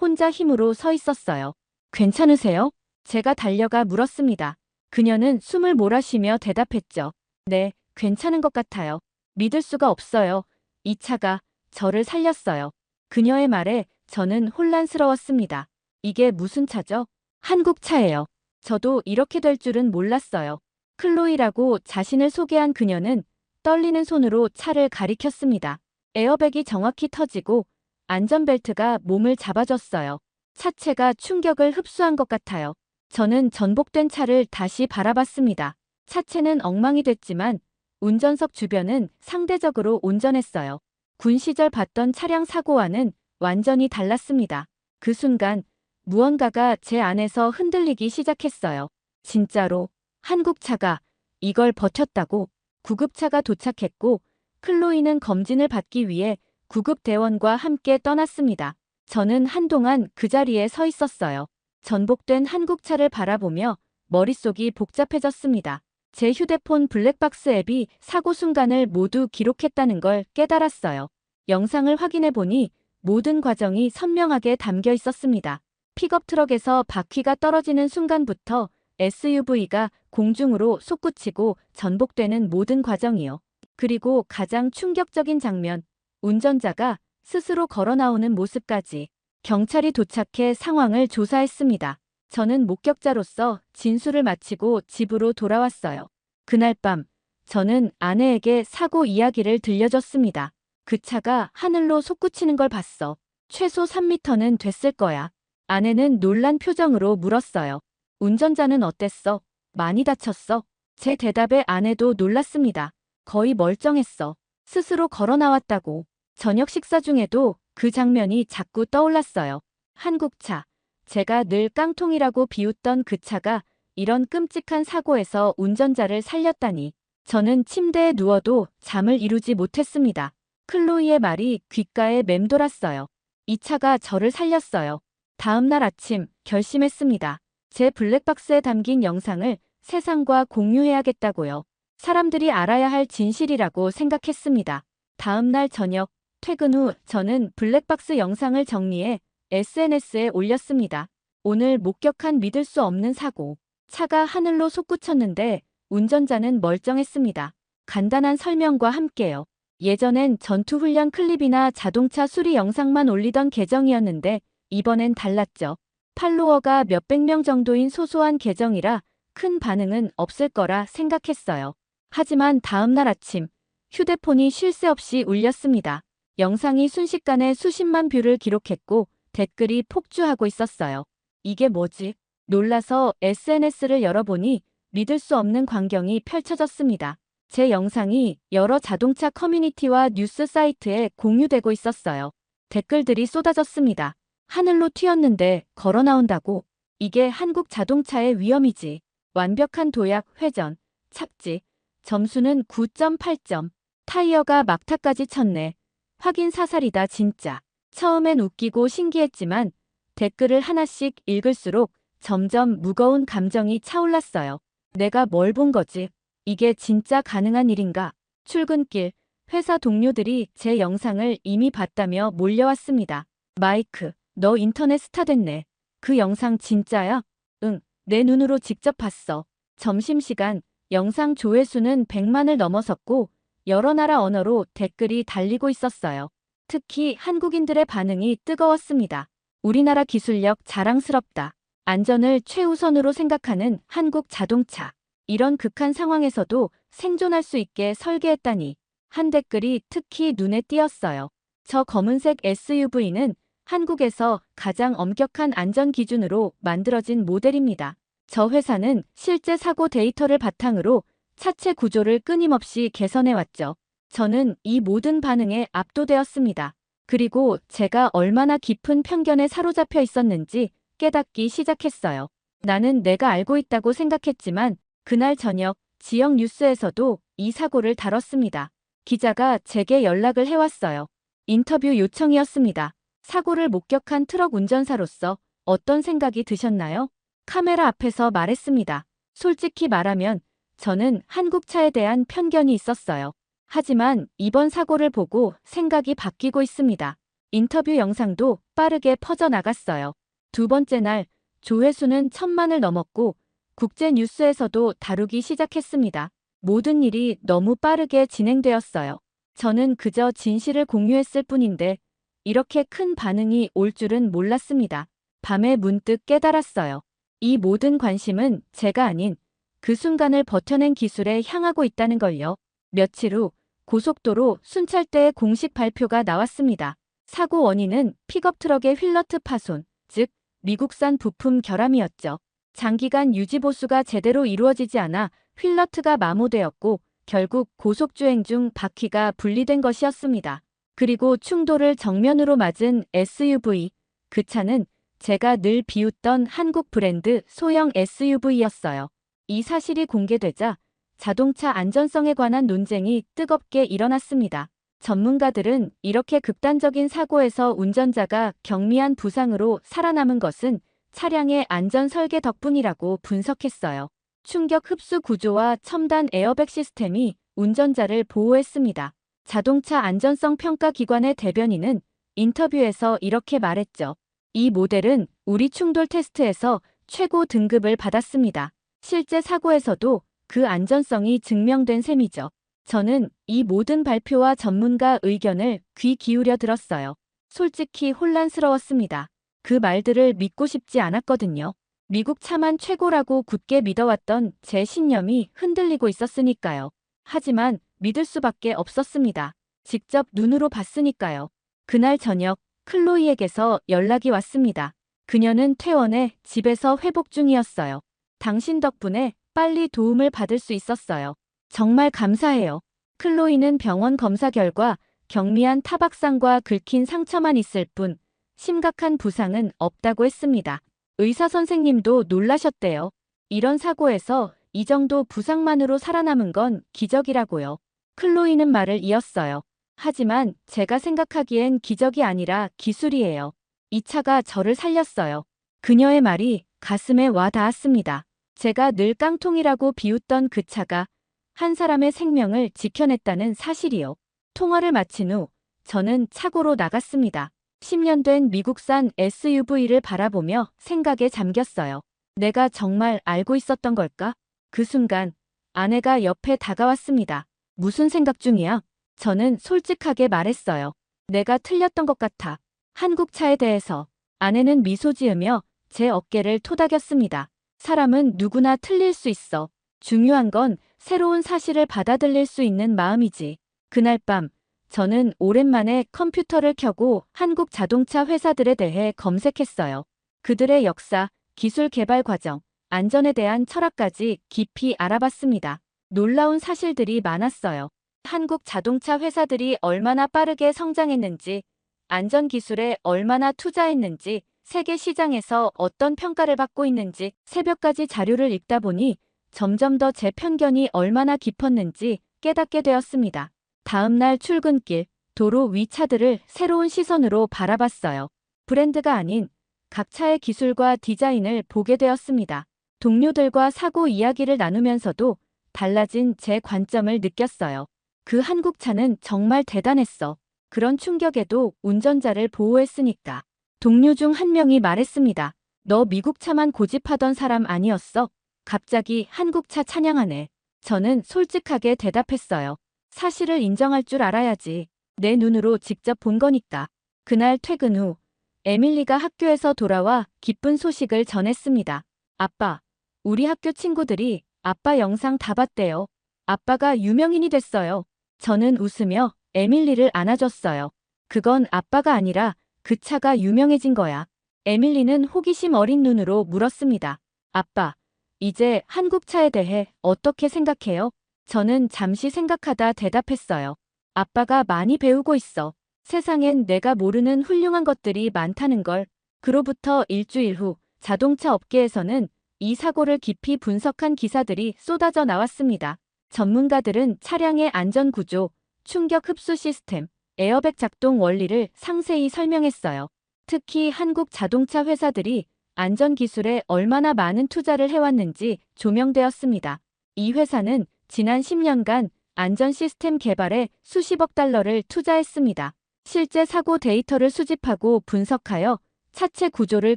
혼자 힘으로 서 있었어요. 괜찮으세요? 제가 달려가 물었습니다. 그녀는 숨을 몰아쉬며 대답했죠. 네, 괜찮은 것 같아요. 믿을 수가 없어요. 이 차가 저를 살렸어요. 그녀의 말에 저는 혼란스러웠습니다. 이게 무슨 차죠? 한국 차예요. 저도 이렇게 될 줄은 몰랐어요. 클로이라고 자신을 소개한 그녀는 떨리는 손으로 차를 가리켰습니다. 에어백이 정확히 터지고 안전벨트가 몸을 잡아줬어요. 차체가 충격을 흡수한 것 같아요. 저는 전복된 차를 다시 바라봤습니다. 차체는 엉망이 됐지만 운전석 주변은 상대적으로 온전했어요. 군 시절 봤던 차량 사고와는 완전히 달랐습니다. 그 순간 무언가가 제 안에서 흔들리기 시작했어요. 진짜로 한국 차가 이걸 버텼다고. 구급차가 도착했고 클로이는 검진을 받기 위해 구급대원과 함께 떠났습니다. 저는 한동안 그 자리에 서 있었어요. 전복된 한국차를 바라보며 머릿속이 복잡해졌습니다. 제 휴대폰 블랙박스 앱이 사고 순간을 모두 기록했다는 걸 깨달았어요. 영상을 확인해 보니 모든 과정이 선명하게 담겨 있었습니다. 픽업 트럭에서 바퀴가 떨어지는 순간부터 SUV가 공중으로 솟구치고 전복되는 모든 과정이요. 그리고 가장 충격적인 장면, 운전자가 스스로 걸어 나오는 모습까지. 경찰이 도착해 상황을 조사했습니다. 저는 목격자로서 진술을 마치고 집으로 돌아왔어요. 그날 밤, 저는 아내에게 사고 이야기를 들려줬습니다. 그 차가 하늘로 솟구치는 걸 봤어. 최소 3미터는 됐을 거야. 아내는 놀란 표정으로 물었어요. 운전자는 어땠어? 많이 다쳤어? 제 대답에 아내도 놀랐습니다. 거의 멀쩡했어. 스스로 걸어 나왔다고. 저녁 식사 중에도 그 장면이 자꾸 떠올랐어요. 한국차. 제가 늘 깡통이라고 비웃던 그 차가 이런 끔찍한 사고에서 운전자를 살렸다니. 저는 침대에 누워도 잠을 이루지 못했습니다. 클로이의 말이 귓가에 맴돌았어요. 이 차가 저를 살렸어요. 다음 날 아침 결심했습니다. 제 블랙박스에 담긴 영상을 세상과 공유해야겠다고요. 사람들이 알아야 할 진실이라고 생각했습니다. 다음 날 저녁, 퇴근 후 저는 블랙박스 영상을 정리해 SNS에 올렸습니다. 오늘 목격한 믿을 수 없는 사고. 차가 하늘로 솟구쳤는데 운전자는 멀쩡했습니다. 간단한 설명과 함께요. 예전엔 전투훈련 클립이나 자동차 수리 영상만 올리던 계정이었는데 이번엔 달랐죠. 팔로워가 몇백 명 정도인 소소한 계정이라 큰 반응은 없을 거라 생각했어요. 하지만 다음 날 아침 휴대폰이 쉴 새 없이 울렸습니다. 영상이 순식간에 수십만 뷰를 기록했고 댓글이 폭주하고 있었어요. 이게 뭐지? 놀라서 SNS를 열어보니 믿을 수 없는 광경이 펼쳐졌습니다. 제 영상이 여러 자동차 커뮤니티와 뉴스 사이트에 공유되고 있었어요. 댓글들이 쏟아졌습니다. 하늘로 튀었는데 걸어 나온다고? 이게 한국 자동차의 위험이지. 완벽한 도약, 회전, 착지. 점수는 9.8점. 타이어가 막타까지 쳤네. 확인 사살이다 진짜. 처음엔 웃기고 신기했지만 댓글을 하나씩 읽을수록 점점 무거운 감정이 차올랐어요. 내가 뭘 본 거지? 이게 진짜 가능한 일인가? 출근길, 회사 동료들이 제 영상을 이미 봤다며 몰려왔습니다. 마이크, 너 인터넷 스타 됐네. 그 영상 진짜야? 응, 내 눈으로 직접 봤어. 점심시간, 영상 조회수는 100만을 넘어섰고 여러 나라 언어로 댓글이 달리고 있었어요. 특히 한국인들의 반응이 뜨거웠습니다. 우리나라 기술력 자랑스럽다. 안전을 최우선으로 생각하는 한국 자동차. 이런 극한 상황에서도 생존할 수 있게 설계했다니. 한 댓글이 특히 눈에 띄었어요. 저 검은색 SUV는 한국에서 가장 엄격한 안전 기준으로 만들어진 모델입니다. 저 회사는 실제 사고 데이터를 바탕으로 차체 구조를 끊임없이 개선해왔죠. 저는 이 모든 반응에 압도되었습니다. 그리고 제가 얼마나 깊은 편견에 사로잡혀 있었는지 깨닫기 시작했어요. 나는 내가 알고 있다고 생각했지만 그날 저녁 지역 뉴스에서도 이 사고를 다뤘습니다. 기자가 제게 연락을 해왔어요. 인터뷰 요청이었습니다. 사고를 목격한 트럭 운전사로서 어떤 생각이 드셨나요? 카메라 앞에서 말했습니다. 솔직히 말하면 저는 한국차에 대한 편견이 있었어요. 하지만 이번 사고를 보고 생각이 바뀌고 있습니다. 인터뷰 영상도 빠르게 퍼져나갔어요. 두 번째 날 조회수는 1000만을 넘었고 국제 뉴스에서도 다루기 시작했습니다. 모든 일이 너무 빠르게 진행되었어요. 저는 그저 진실을 공유했을 뿐인데 이렇게 큰 반응이 올 줄은 몰랐습니다. 밤에 문득 깨달았어요. 이 모든 관심은 제가 아닌 그 순간을 버텨낸 기술에 향하고 있다는 걸요. 며칠 후 고속도로 순찰대의 공식 발표가 나왔습니다. 사고 원인은 픽업 트럭의 휠너트 파손, 즉 미국산 부품 결함이었죠. 장기간 유지 보수가 제대로 이루어지지 않아 휠너트가 마모되었고 결국 고속주행 중 바퀴가 분리된 것이었습니다. 그리고 충돌을 정면으로 맞은 SUV. 그 차는 제가 늘 비웃던 한국 브랜드 소형 SUV였어요. 이 사실이 공개되자 자동차 안전성에 관한 논쟁이 뜨겁게 일어났습니다. 전문가들은 이렇게 극단적인 사고에서 운전자가 경미한 부상으로 살아남은 것은 차량의 안전 설계 덕분이라고 분석했어요. 충격 흡수 구조와 첨단 에어백 시스템이 운전자를 보호했습니다. 자동차 안전성 평가 기관의 대변인은 인터뷰에서 이렇게 말했죠. 이 모델은 우리 충돌 테스트에서 최고 등급을 받았습니다. 실제 사고에서도 그 안전성이 증명된 셈이죠. 저는 이 모든 발표와 전문가 의견을 귀 기울여 들었어요. 솔직히 혼란스러웠습니다. 그 말들을 믿고 싶지 않았거든요. 미국 차만 최고라고 굳게 믿어왔던 제 신념이 흔들리고 있었으니까요. 하지만 믿을 수밖에 없었습니다. 직접 눈으로 봤으니까요. 그날 저녁 클로이에게서 연락이 왔습니다. 그녀는 퇴원해 집에서 회복 중이었어요. 당신 덕분에 빨리 도움을 받을 수 있었어요. 정말 감사해요. 클로이는 병원 검사 결과 경미한 타박상과 긁힌 상처만 있을 뿐 심각한 부상은 없다고 했습니다. 의사 선생님도 놀라셨대요. 이런 사고에서 이 정도 부상만으로 살아남은 건 기적이라고요. 클로이는 말을 이었어요. 하지만 제가 생각하기엔 기적이 아니라 기술이에요. 이 차가 저를 살렸어요. 그녀의 말이 가슴에 와 닿았습니다. 제가 늘 깡통이라고 비웃던 그 차가 한 사람의 생명을 지켜냈다는 사실이요. 통화를 마친 후 저는 차고로 나갔습니다. 10년 된 미국산 SUV를 바라보며 생각에 잠겼어요. 내가 정말 알고 있었던 걸까? 그 순간 아내가 옆에 다가왔습니다. 무슨 생각 중이야? 저는 솔직하게 말했어요. 내가 틀렸던 것 같아. 한국 차에 대해서. 아내는 미소 지으며 제 어깨를 토닥였습니다. 사람은 누구나 틀릴 수 있어. 중요한 건 새로운 사실을 받아들일 수 있는 마음이지. 그날 밤 저는 오랜만에 컴퓨터를 켜고 한국 자동차 회사들에 대해 검색했어요. 그들의 역사, 기술 개발 과정, 안전에 대한 철학까지 깊이 알아봤습니다. 놀라운 사실들이 많았어요. 한국 자동차 회사들이 얼마나 빠르게 성장했는지, 안전 기술에 얼마나 투자했는지, 세계 시장에서 어떤 평가를 받고 있는지 새벽까지 자료를 읽다 보니 점점 더 제 편견이 얼마나 깊었는지 깨닫게 되었습니다. 다음 날 출근길, 도로 위 차들을 새로운 시선으로 바라봤어요. 브랜드가 아닌 각 차의 기술과 디자인을 보게 되었습니다. 동료들과 사고 이야기를 나누면서도 달라진 제 관점을 느꼈어요. 그 한국 차는 정말 대단했어. 그런 충격에도 운전자를 보호했으니까. 동료 중 한 명이 말했습니다. 너 미국 차만 고집하던 사람 아니었어? 갑자기 한국 차 찬양하네. 저는 솔직하게 대답했어요. 사실을 인정할 줄 알아야지. 내 눈으로 직접 본 거니까. 그날 퇴근 후 에밀리가 학교에서 돌아와 기쁜 소식을 전했습니다. 아빠, 우리 학교 친구들이 아빠 영상 다 봤대요. 아빠가 유명인이 됐어요. 저는 웃으며 에밀리를 안아줬어요. 그건 아빠가 아니라 그 차가 유명해진 거야. 에밀리는 호기심 어린 눈으로 물었습니다. 아빠, 이제 한국 차에 대해 어떻게 생각해요? 저는 잠시 생각하다 대답했어요. 아빠가 많이 배우고 있어. 세상엔 내가 모르는 훌륭한 것들이 많다는 걸. 그로부터 일주일 후 자동차 업계에서는 이 사고를 깊이 분석한 기사들이 쏟아져 나왔습니다. 전문가들은 차량의 안전 구조, 충격 흡수 시스템, 에어백 작동 원리를 상세히 설명했어요. 특히 한국 자동차 회사들이 안전 기술에 얼마나 많은 투자를 해왔는지 조명되었습니다. 이 회사는 지난 10년간 안전 시스템 개발에 수십억 달러를 투자했습니다. 실제 사고 데이터를 수집하고 분석하여 차체 구조를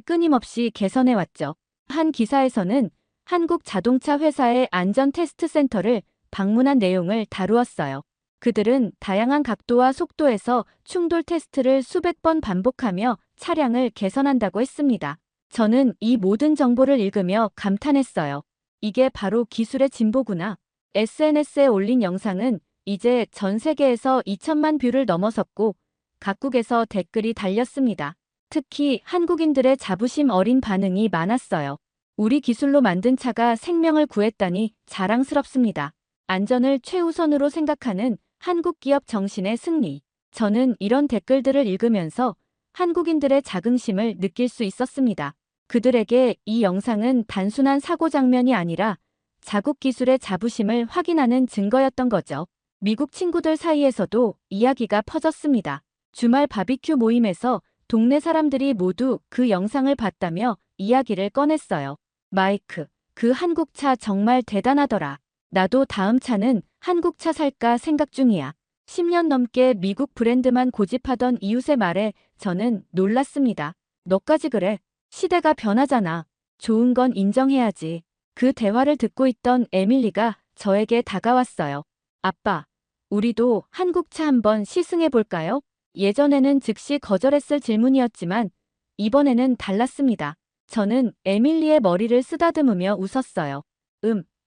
끊임없이 개선해왔죠. 한 기사에서는 한국 자동차 회사의 안전 테스트 센터를 방문한 내용을 다루었어요. 그들은 다양한 각도와 속도에서 충돌 테스트를 수백 번 반복하며 차량을 개선한다고 했습니다. 저는 이 모든 정보를 읽으며 감탄했어요. 이게 바로 기술의 진보구나. SNS에 올린 영상은 이제 전 세계에서 2천만 뷰를 넘어섰고 각국에서 댓글이 달렸습니다. 특히 한국인들의 자부심 어린 반응이 많았어요. 우리 기술로 만든 차가 생명을 구했다니 자랑스럽습니다. 안전을 최우선으로 생각하는 한국 기업 정신의 승리. 저는 이런 댓글들을 읽으면서 한국인들의 자긍심을 느낄 수 있었습니다. 그들에게 이 영상은 단순한 사고 장면이 아니라 자국 기술의 자부심을 확인하는 증거였던 거죠. 미국 친구들 사이에서도 이야기가 퍼졌습니다. 주말 바비큐 모임에서 동네 사람들이 모두 그 영상을 봤다며 이야기를 꺼냈어요. 마이크, 그 한국차 정말 대단하더라. 나도 다음 차는 한국차 살까 생각 중이야. 10년 넘게 미국 브랜드만 고집하던 이웃의 말에 저는 놀랐습니다. 너까지 그래? 시대가 변하잖아. 좋은 건 인정해야지. 그 대화를 듣고 있던 에밀리가 저에게 다가왔어요. 아빠, 우리도 한국차 한번 시승해 볼까요? 예전에는 즉시 거절했을 질문이었지만 이번에는 달랐습니다. 저는 에밀리의 머리를 쓰다듬으며 웃었어요.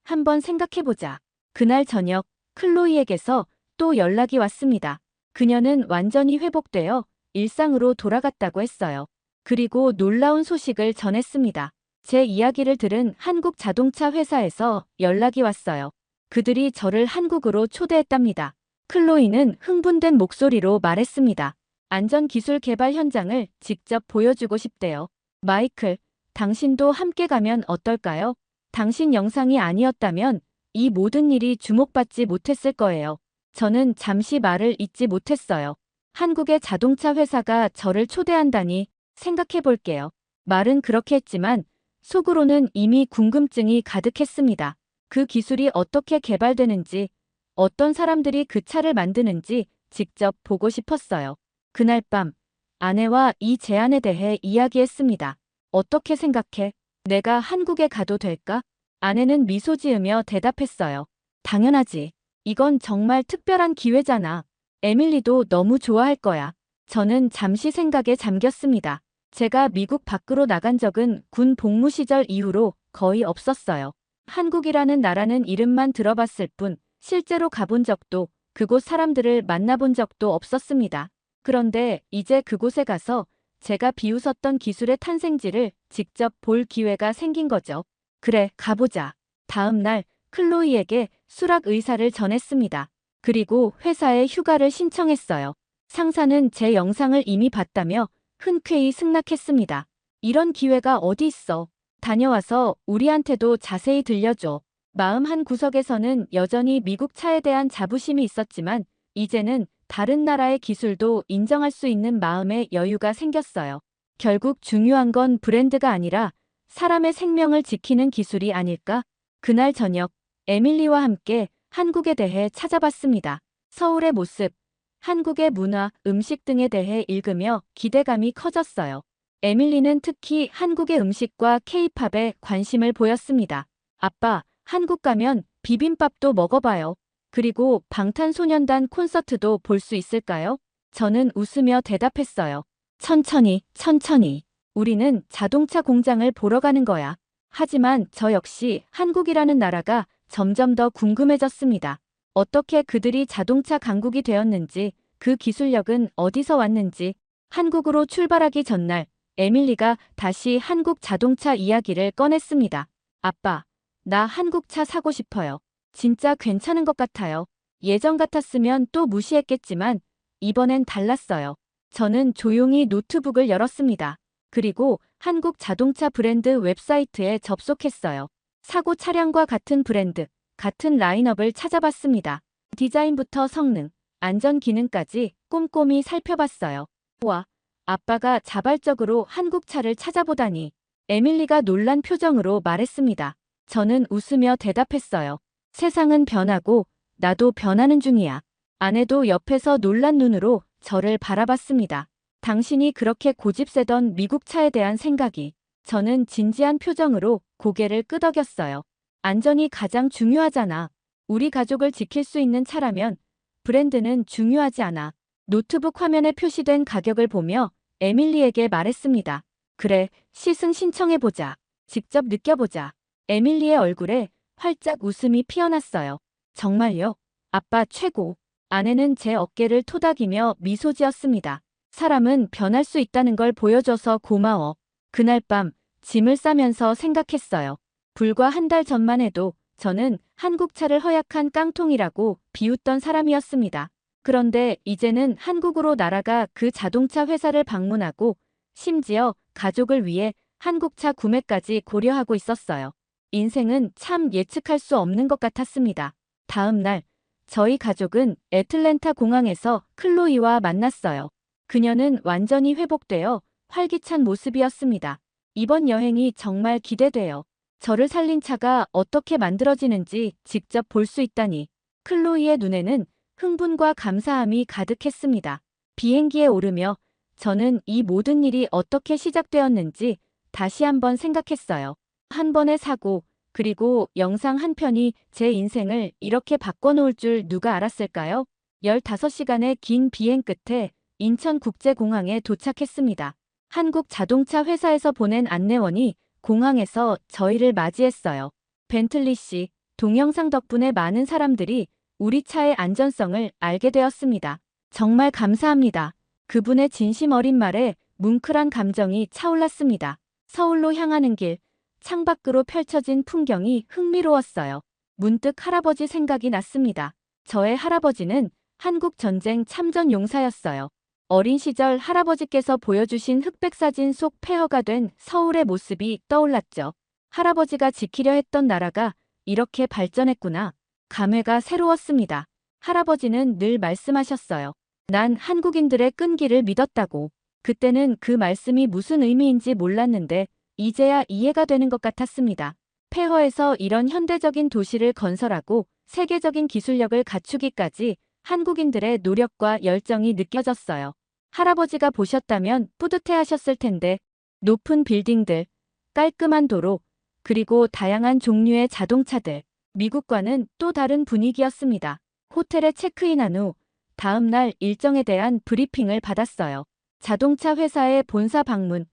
한번 생각해보자. 그날 저녁 클로이에게서 또 연락이 왔습니다. 그녀는 완전히 회복되어 일상으로 돌아갔다고 했어요. 그리고 놀라운 소식을 전했습니다. 제 이야기를 들은 한국 자동차 회사에서 연락이 왔어요. 그들이 저를 한국으로 초대했답니다. 클로이는 흥분된 목소리로 말했습니다. 안전기술 개발 현장을 직접 보여주고 싶대요. 마이클, 당신도 함께 가면 어떨까요? 당신 영상이 아니었다면 이 모든 일이 주목받지 못했을 거예요. 저는 잠시 말을 잇지 못했어요. 한국의 자동차 회사가 저를 초대한다니 생각해 볼게요. 말은 그렇게 했지만 속으로는 이미 궁금증이 가득했습니다. 그 기술이 어떻게 개발되는지, 어떤 사람들이 그 차를 만드는지 직접 보고 싶었어요. 그날 밤 아내와 이 제안에 대해 이야기했습니다. 어떻게 생각해? 내가 한국에 가도 될까? 아내는 미소 지으며 대답했어요. 당연하지. 이건 정말 특별한 기회잖아. 에밀리도 너무 좋아할 거야. 저는 잠시 생각에 잠겼습니다. 제가 미국 밖으로 나간 적은 군 복무 시절 이후로 거의 없었어요. 한국이라는 나라는 이름만 들어봤을 뿐 실제로 가본 적도 그곳 사람들을 만나본 적도 없었습니다. 그런데 이제 그곳에 가서 제가 비웃었던 기술의 탄생지를 직접 볼 기회가 생긴 거죠. 그래, 가보자. 다음 날 클로이에게 수락 의사를 전했습니다. 그리고 회사에 휴가를 신청했어요. 상사는 제 영상을 이미 봤다며 흔쾌히 승낙했습니다. 이런 기회가 어디 있어. 다녀와서 우리한테도 자세히 들려줘. 마음 한 구석에서는 여전히 미국 차에 대한 자부심이 있었지만 이제는 다른 나라의 기술도 인정할 수 있는 마음의 여유가 생겼어요. 결국 중요한 건 브랜드가 아니라 사람의 생명을 지키는 기술이 아닐까? 그날 저녁 에밀리와 함께 한국에 대해 찾아봤습니다. 서울의 모습, 한국의 문화, 음식 등에 대해 읽으며 기대감이 커졌어요. 에밀리는 특히 한국의 음식과 케이팝에 관심을 보였습니다. 아빠, 한국 가면 비빔밥도 먹어봐요. 그리고 방탄소년단 콘서트도 볼 수 있을까요? 저는 웃으며 대답했어요. 천천히, 천천히. 우리는 자동차 공장을 보러 가는 거야. 하지만 저 역시 한국이라는 나라가 점점 더 궁금해졌습니다. 어떻게 그들이 자동차 강국이 되었는지, 그 기술력은 어디서 왔는지. 한국으로 출발하기 전날 에밀리가 다시 한국 자동차 이야기를 꺼냈습니다. 아빠, 나 한국차 사고 싶어요. 진짜 괜찮은 것 같아요. 예전 같았으면 또 무시했겠지만 이번엔 달랐어요. 저는 조용히 노트북을 열었습니다. 그리고 한국 자동차 브랜드 웹사이트에 접속했어요. 사고 차량과 같은 브랜드, 같은 라인업을 찾아봤습니다. 디자인부터 성능, 안전 기능까지 꼼꼼히 살펴봤어요. 와, 아빠가 자발적으로 한국 차를 찾아보다니. 에밀리가 놀란 표정으로 말했습니다. 저는 웃으며 대답했어요. 세상은 변하고 나도 변하는 중이야. 아내도 옆에서 놀란 눈으로 저를 바라봤습니다. 당신이 그렇게 고집세던 미국 차에 대한 생각이. 저는 진지한 표정으로 고개를 끄덕였어요. 안전이 가장 중요하잖아. 우리 가족을 지킬 수 있는 차라면 브랜드는 중요하지 않아. 노트북 화면에 표시된 가격을 보며 에밀리에게 말했습니다. 그래, 시승 신청해보자. 직접 느껴보자. 에밀리의 얼굴에 활짝 웃음이 피어났어요. 정말요? 아빠 최고. 아내는 제 어깨를 토닥이며 미소 지었습니다. 사람은 변할 수 있다는 걸 보여줘서 고마워. 그날 밤 짐을 싸면서 생각했어요. 불과 한 달 전만 해도 저는 한국차를 허약한 깡통이라고 비웃던 사람이었습니다. 그런데 이제는 한국으로 날아가 그 자동차 회사를 방문하고 심지어 가족을 위해 한국차 구매까지 고려하고 있었어요. 인생은 참 예측할 수 없는 것 같았습니다. 다음 날 저희 가족은 애틀랜타 공항에서 클로이와 만났어요. 그녀는 완전히 회복되어 활기찬 모습이었습니다. 이번 여행이 정말 기대돼요. 저를 살린 차가 어떻게 만들어지는지 직접 볼 수 있다니. 클로이의 눈에는 흥분과 감사함이 가득했습니다. 비행기에 오르며 저는 이 모든 일이 어떻게 시작되었는지 다시 한번 생각했어요. 한 번의 사고, 그리고 영상 한 편이 제 인생을 이렇게 바꿔놓을 줄 누가 알았을까요? 15시간의 긴 비행 끝에 인천국제공항에 도착했습니다. 한국 자동차 회사에서 보낸 안내원이 공항에서 저희를 맞이했어요. 벤틀리 씨, 동영상 덕분에 많은 사람들이 우리 차의 안전성을 알게 되었습니다. 정말 감사합니다. 그분의 진심 어린 말에 뭉클한 감정이 차올랐습니다. 서울로 향하는 길, 창밖으로 펼쳐진 풍경이 흥미로웠어요. 문득 할아버지 생각이 났습니다. 저의 할아버지는 한국전쟁 참전 용사였어요. 어린 시절 할아버지께서 보여주신 흑백 사진 속 폐허가 된 서울의 모습이 떠올랐죠. 할아버지가 지키려 했던 나라가 이렇게 발전했구나. 감회가 새로웠습니다. 할아버지는 늘 말씀하셨어요. 난 한국인들의 끈기를 믿었다고. 그때는 그 말씀이 무슨 의미인지 몰랐는데 이제야 이해가 되는 것 같았습니다. 폐허에서 이런 현대적인 도시를 건설하고 세계적인 기술력을 갖추기까지 한국인들의 노력과 열정이 느껴졌어요. 할아버지가 보셨다면 뿌듯해하셨을 텐데 높은 빌딩들, 깔끔한 도로, 그리고 다양한 종류의 자동차들. 미국과는 또 다른 분위기였습니다. 호텔에 체크인한 후 다음 날 일정에 대한 브리핑을 받았어요. 자동차 회사의 본사 방문,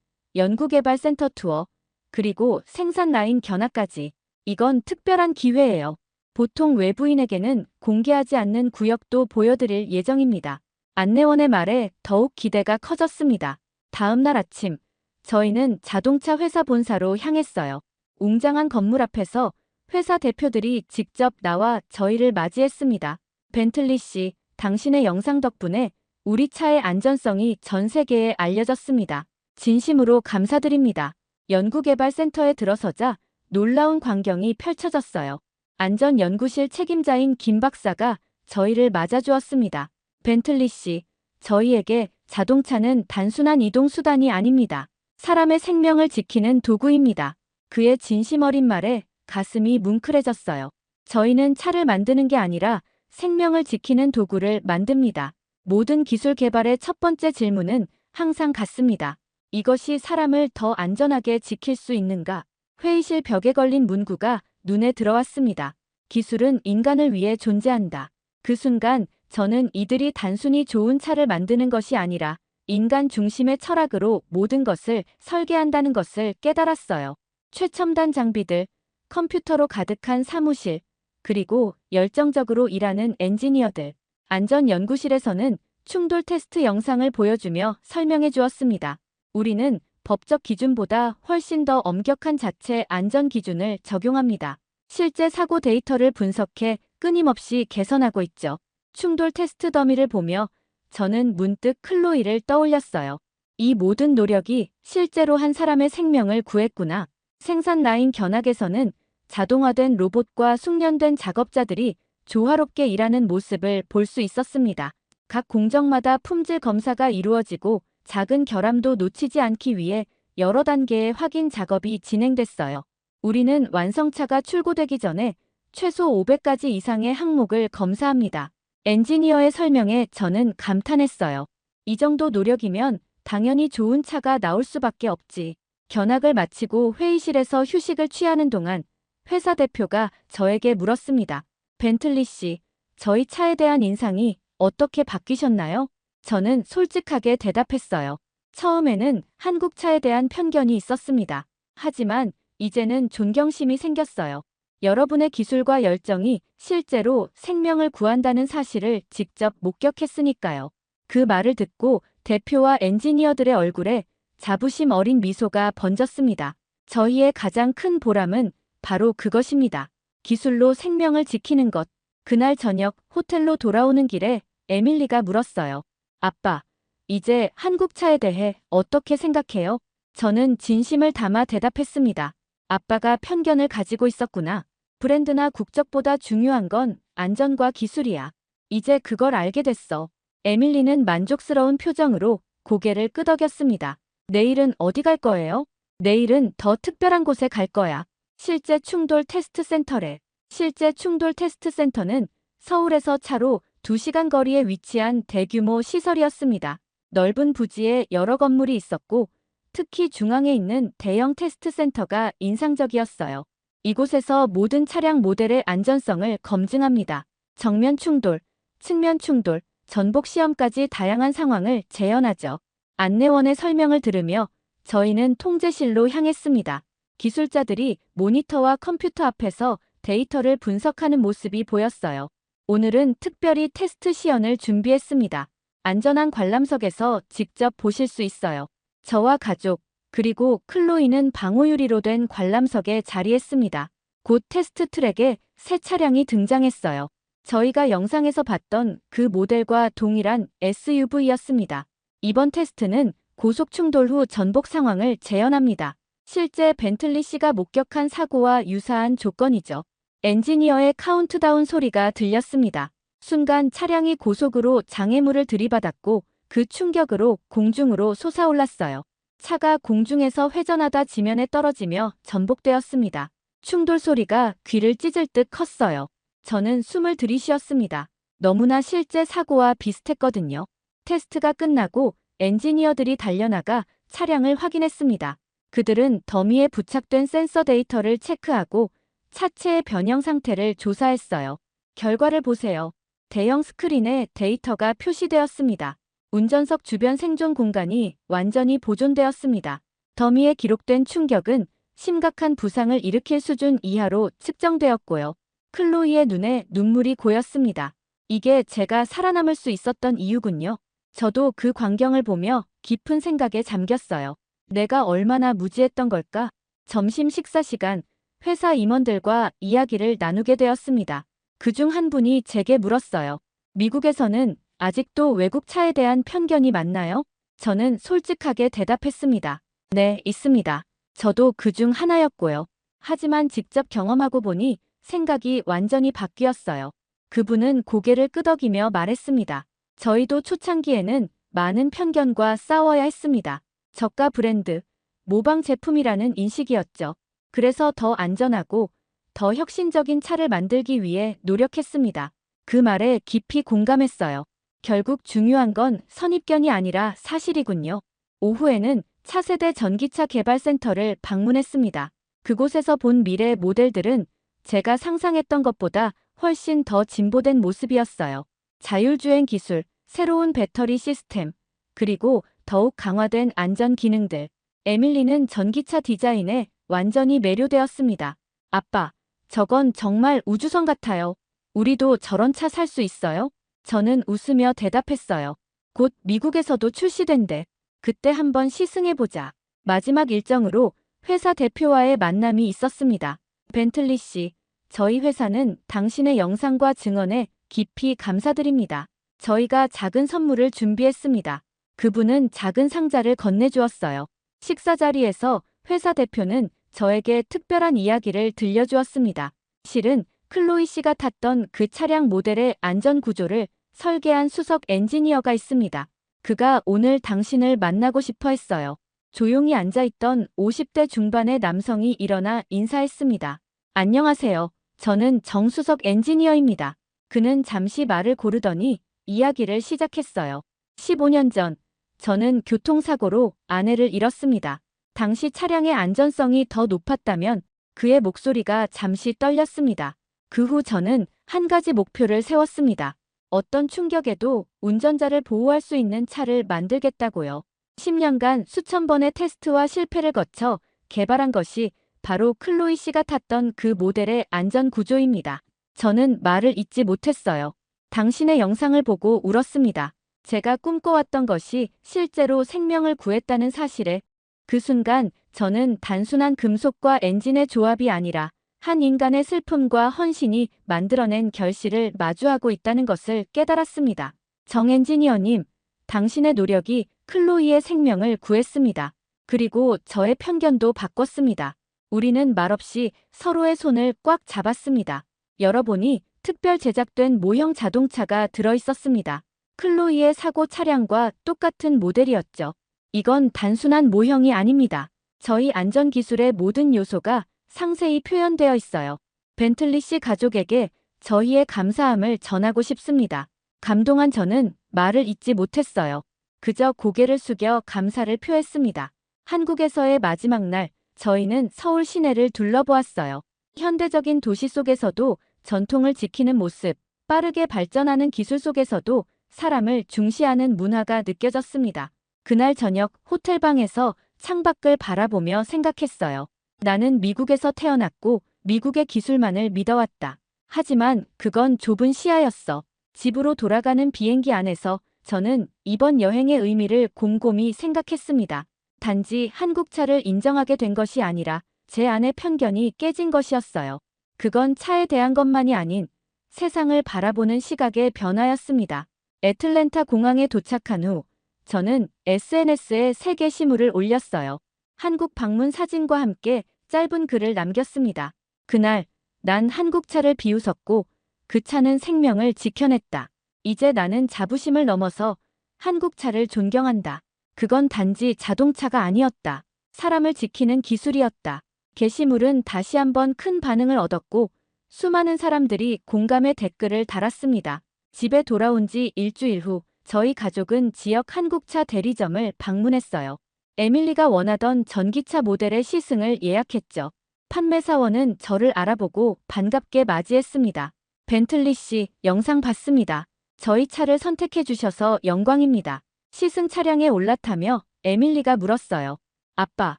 연구개발센터 투어, 그리고 생산 라인 견학까지. 이건 특별한 기회예요. 보통 외부인에게는 공개하지 않는 구역도 보여드릴 예정입니다. 안내원의 말에 더욱 기대가 커졌습니다. 다음 날 아침, 저희는 자동차 회사 본사로 향했어요. 웅장한 건물 앞에서 회사 대표들이 직접 나와 저희를 맞이했습니다. 벤틀리 씨, 당신의 영상 덕분에 우리 차의 안전성이 전 세계에 알려졌습니다. 진심으로 감사드립니다. 연구개발센터에 들어서자 놀라운 광경이 펼쳐졌어요. 안전연구실 책임자인 김 박사가 저희를 맞아주었습니다. 벤틀리 씨, 저희에게 자동차는 단순한 이동 수단이 아닙니다. 사람의 생명을 지키는 도구입니다. 그의 진심 어린 말에 가슴이 뭉클해졌어요. 저희는 차를 만드는 게 아니라 생명을 지키는 도구를 만듭니다. 모든 기술 개발의 첫 번째 질문은 항상 같습니다. 이것이 사람을 더 안전하게 지킬 수 있는가? 회의실 벽에 걸린 문구가 눈에 들어왔습니다. 기술은 인간을 위해 존재한다. 그 순간 저는 이들이 단순히 좋은 차를 만드는 것이 아니라 인간 중심의 철학으로 모든 것을 설계한다는 것을 깨달았어요. 최첨단 장비들, 컴퓨터로 가득한 사무실, 그리고 열정적으로 일하는 엔지니어들. 안전연구실에서는 충돌 테스트 영상을 보여주며 설명해 주었습니다. 우리는 법적 기준보다 훨씬 더 엄격한 자체 안전 기준을 적용합니다. 실제 사고 데이터를 분석해 끊임없이 개선하고 있죠. 충돌 테스트 더미를 보며 저는 문득 클로이를 떠올렸어요. 이 모든 노력이 실제로 한 사람의 생명을 구했구나. 생산 라인 견학에서는 자동화된 로봇과 숙련된 작업자들이 조화롭게 일하는 모습을 볼 수 있었습니다. 각 공정마다 품질 검사가 이루어지고 작은 결함도 놓치지 않기 위해 여러 단계의 확인 작업이 진행됐어요. 우리는 완성차가 출고되기 전에 최소 500가지 이상의 항목을 검사합니다. 엔지니어의 설명에 저는 감탄했어요. 이 정도 노력이면 당연히 좋은 차가 나올 수밖에 없지. 견학을 마치고 회의실에서 휴식을 취하는 동안 회사 대표가 저에게 물었습니다. 벤틀리 씨, 저희 차에 대한 인상이 어떻게 바뀌셨나요? 저는 솔직하게 대답했어요. 처음에는 한국 차에 대한 편견이 있었습니다. 하지만 이제는 존경심이 생겼어요. 여러분의 기술과 열정이 실제로 생명을 구한다는 사실을 직접 목격했으니까요. 그 말을 듣고 대표와 엔지니어들의 얼굴에 자부심 어린 미소가 번졌습니다. 저희의 가장 큰 보람은 바로 그것입니다. 기술로 생명을 지키는 것. 그날 저녁 호텔로 돌아오는 길에 에밀리가 물었어요. 아빠, 이제 한국차에 대해 어떻게 생각해요? 저는 진심을 담아 대답했습니다. 아빠가 편견을 가지고 있었구나. 브랜드나 국적보다 중요한 건 안전과 기술이야. 이제 그걸 알게 됐어. 에밀리는 만족스러운 표정으로 고개를 끄덕였습니다. 내일은 어디 갈 거예요? 내일은 더 특별한 곳에 갈 거야. 실제 충돌 테스트 센터래. 실제 충돌 테스트 센터는 서울에서 차로 2시간 거리에 위치한 대규모 시설이었습니다. 넓은 부지에 여러 건물이 있었고 특히 중앙에 있는 대형 테스트 센터가 인상적이었어요. 이곳에서 모든 차량 모델의 안전성을 검증합니다. 정면 충돌, 측면 충돌, 전복 시험까지 다양한 상황을 재현하죠. 안내원의 설명을 들으며 저희는 통제실로 향했습니다. 기술자들이 모니터와 컴퓨터 앞에서 데이터를 분석하는 모습이 보였어요. 오늘은 특별히 테스트 시연을 준비했습니다. 안전한 관람석에서 직접 보실 수 있어요. 저와 가족, 그리고 클로이는 방호유리로 된 관람석에 자리했습니다. 곧 테스트 트랙에 새 차량이 등장했어요. 저희가 영상에서 봤던 그 모델과 동일한 SUV였습니다. 이번 테스트는 고속 충돌 후 전복 상황을 재현합니다. 실제 벤틀리 씨가 목격한 사고와 유사한 조건이죠. 엔지니어의 카운트다운 소리가 들렸습니다. 순간 차량이 고속으로 장애물을 들이받았고 그 충격으로 공중으로 솟아올랐어요. 차가 공중에서 회전하다 지면에 떨어지며 전복되었습니다. 충돌 소리가 귀를 찢을 듯 컸어요. 저는 숨을 들이쉬었습니다. 너무나 실제 사고와 비슷했거든요. 테스트가 끝나고 엔지니어들이 달려나가 차량을 확인했습니다. 그들은 더미에 부착된 센서 데이터를 체크하고 차체의 변형 상태를 조사했어요. 결과를 보세요. 대형 스크린에 데이터가 표시되었습니다. 운전석 주변 생존 공간이 완전히 보존되었습니다. 더미에 기록된 충격은 심각한 부상을 일으킬 수준 이하로 측정되었고요. 클로이의 눈에 눈물이 고였습니다. 이게 제가 살아남을 수 있었던 이유군요. 저도 그 광경을 보며 깊은 생각에 잠겼어요. 내가 얼마나 무지했던 걸까? 점심 식사 시간, 회사 임원들과 이야기를 나누게 되었습니다. 그중 한 분이 제게 물었어요. 미국에서는 아직도 외국 차에 대한 편견이 많나요? 저는 솔직하게 대답했습니다. 네, 있습니다. 저도 그중 하나였고요. 하지만 직접 경험하고 보니 생각이 완전히 바뀌었어요. 그분은 고개를 끄덕이며 말했습니다. 저희도 초창기에는 많은 편견과 싸워야 했습니다. 저가 브랜드, 모방 제품이라는 인식이었죠. 그래서 더 안전하고 더 혁신적인 차를 만들기 위해 노력했습니다. 그 말에 깊이 공감했어요. 결국 중요한 건 선입견이 아니라 사실이군요. 오후에는 차세대 전기차 개발센터를 방문했습니다. 그곳에서 본 미래 모델들은 제가 상상했던 것보다 훨씬 더 진보된 모습이었어요. 자율주행 기술, 새로운 배터리 시스템, 그리고 더욱 강화된 안전 기능들. 에밀리는 전기차 디자인에 완전히 매료되었습니다. 아빠, 저건 정말 우주선 같아요. 우리도 저런 차 살 수 있어요? 저는 웃으며 대답했어요. 곧 미국에서도 출시된대. 그때 한번 시승해보자. 마지막 일정으로 회사 대표와의 만남이 있었습니다. 벤틀리 씨, 저희 회사는 당신의 영상과 증언에 깊이 감사드립니다. 저희가 작은 선물을 준비했습니다. 그분은 작은 상자를 건네주었어요. 식사 자리에서 회사 대표는 저에게 특별한 이야기를 들려주었습니다. 실은 클로이 씨가 탔던 그 차량 모델의 안전 구조를 설계한 수석 엔지니어가 있습니다. 그가 오늘 당신을 만나고 싶어 했어요. 조용히 앉아있던 50대 중반의 남성이 일어나 인사했습니다. 안녕하세요. 저는 정수석 엔지니어입니다. 그는 잠시 말을 고르더니 이야기를 시작했어요. 15년 전, 저는 교통사고로 아내를 잃었습니다. 당시 차량의 안전성이 더 높았다면 그의 목소리가 잠시 떨렸습니다. 그 후 저는 한 가지 목표를 세웠습니다. 어떤 충격에도 운전자를 보호할 수 있는 차를 만들겠다고요. 10년간 수천 번의 테스트와 실패를 거쳐 개발한 것이 바로 클로이 씨가 탔던 그 모델의 안전 구조입니다. 저는 말을 잇지 못했어요. 당신의 영상을 보고 울었습니다. 제가 꿈꿔왔던 것이 실제로 생명을 구했다는 사실에 그 순간 저는 단순한 금속과 엔진의 조합이 아니라 한 인간의 슬픔과 헌신이 만들어낸 결실을 마주하고 있다는 것을 깨달았습니다. 정 엔지니어님, 당신의 노력이 클로이의 생명을 구했습니다. 그리고 저의 편견도 바꿨습니다. 우리는 말없이 서로의 손을 꽉 잡았습니다. 열어보니 특별 제작된 모형 자동차가 들어있었습니다. 클로이의 사고 차량과 똑같은 모델이었죠. 이건 단순한 모형이 아닙니다. 저희 안전기술의 모든 요소가 상세히 표현되어 있어요. 벤틀리 씨 가족에게 저희의 감사함을 전하고 싶습니다. 감동한 저는 말을 잇지 못했어요. 그저 고개를 숙여 감사를 표했습니다. 한국에서의 마지막 날, 저희는 서울 시내를 둘러보았어요. 현대적인 도시 속에서도 전통을 지키는 모습, 빠르게 발전하는 기술 속에서도 사람을 중시하는 문화가 느껴졌습니다. 그날 저녁 호텔방에서 창밖을 바라보며 생각했어요. 나는 미국에서 태어났고 미국의 기술만을 믿어왔다. 하지만 그건 좁은 시야였어. 집으로 돌아가는 비행기 안에서 저는 이번 여행의 의미를 곰곰이 생각했습니다. 단지 한국차를 인정하게 된 것이 아니라 제 안의 편견이 깨진 것이었어요. 그건 차에 대한 것만이 아닌 세상을 바라보는 시각의 변화였습니다. 애틀랜타 공항에 도착한 후 저는 SNS에 새 게시물을 올렸어요. 한국 방문 사진과 함께 짧은 글을 남겼습니다. 그날 난 한국차를 비웃었고 그 차는 생명을 지켜냈다. 이제 나는 자부심을 넘어서 한국차를 존경한다. 그건 단지 자동차가 아니었다. 사람을 지키는 기술이었다. 게시물은 다시 한번 큰 반응을 얻었고 수많은 사람들이 공감의 댓글을 달았습니다. 집에 돌아온 지 일주일 후 저희 가족은 지역 한국차 대리점을 방문했어요. 에밀리가 원하던 전기차 모델의 시승을 예약했죠. 판매사원은 저를 알아보고 반갑게 맞이했습니다. 벤틀리 씨, 영상 봤습니다. 저희 차를 선택해 주셔서 영광입니다. 시승 차량에 올라타며 에밀리가 물었어요. 아빠,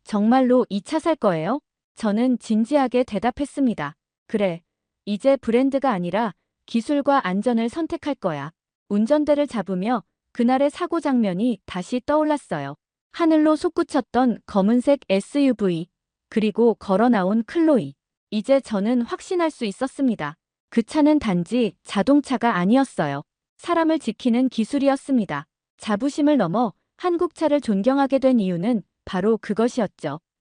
정말로 이 차 살 거예요? 저는 진지하게 대답했습니다. 그래, 이제 브랜드가 아니라 기술과 안전을 선택할 거야. 운전대를 잡으며 그날의 사고 장면이 다시 떠올랐어요. 하늘로 솟구쳤던 검은색 SUV, 그리고 걸어 나온 클로이. 이제 저는 확신할 수 있었습니다. 그 차는 단지 자동차가 아니었어요. 사람을 지키는 기술이었습니다. 자부심을 넘어 한국차를 존경하게 된 이유는 바로 그것이었죠.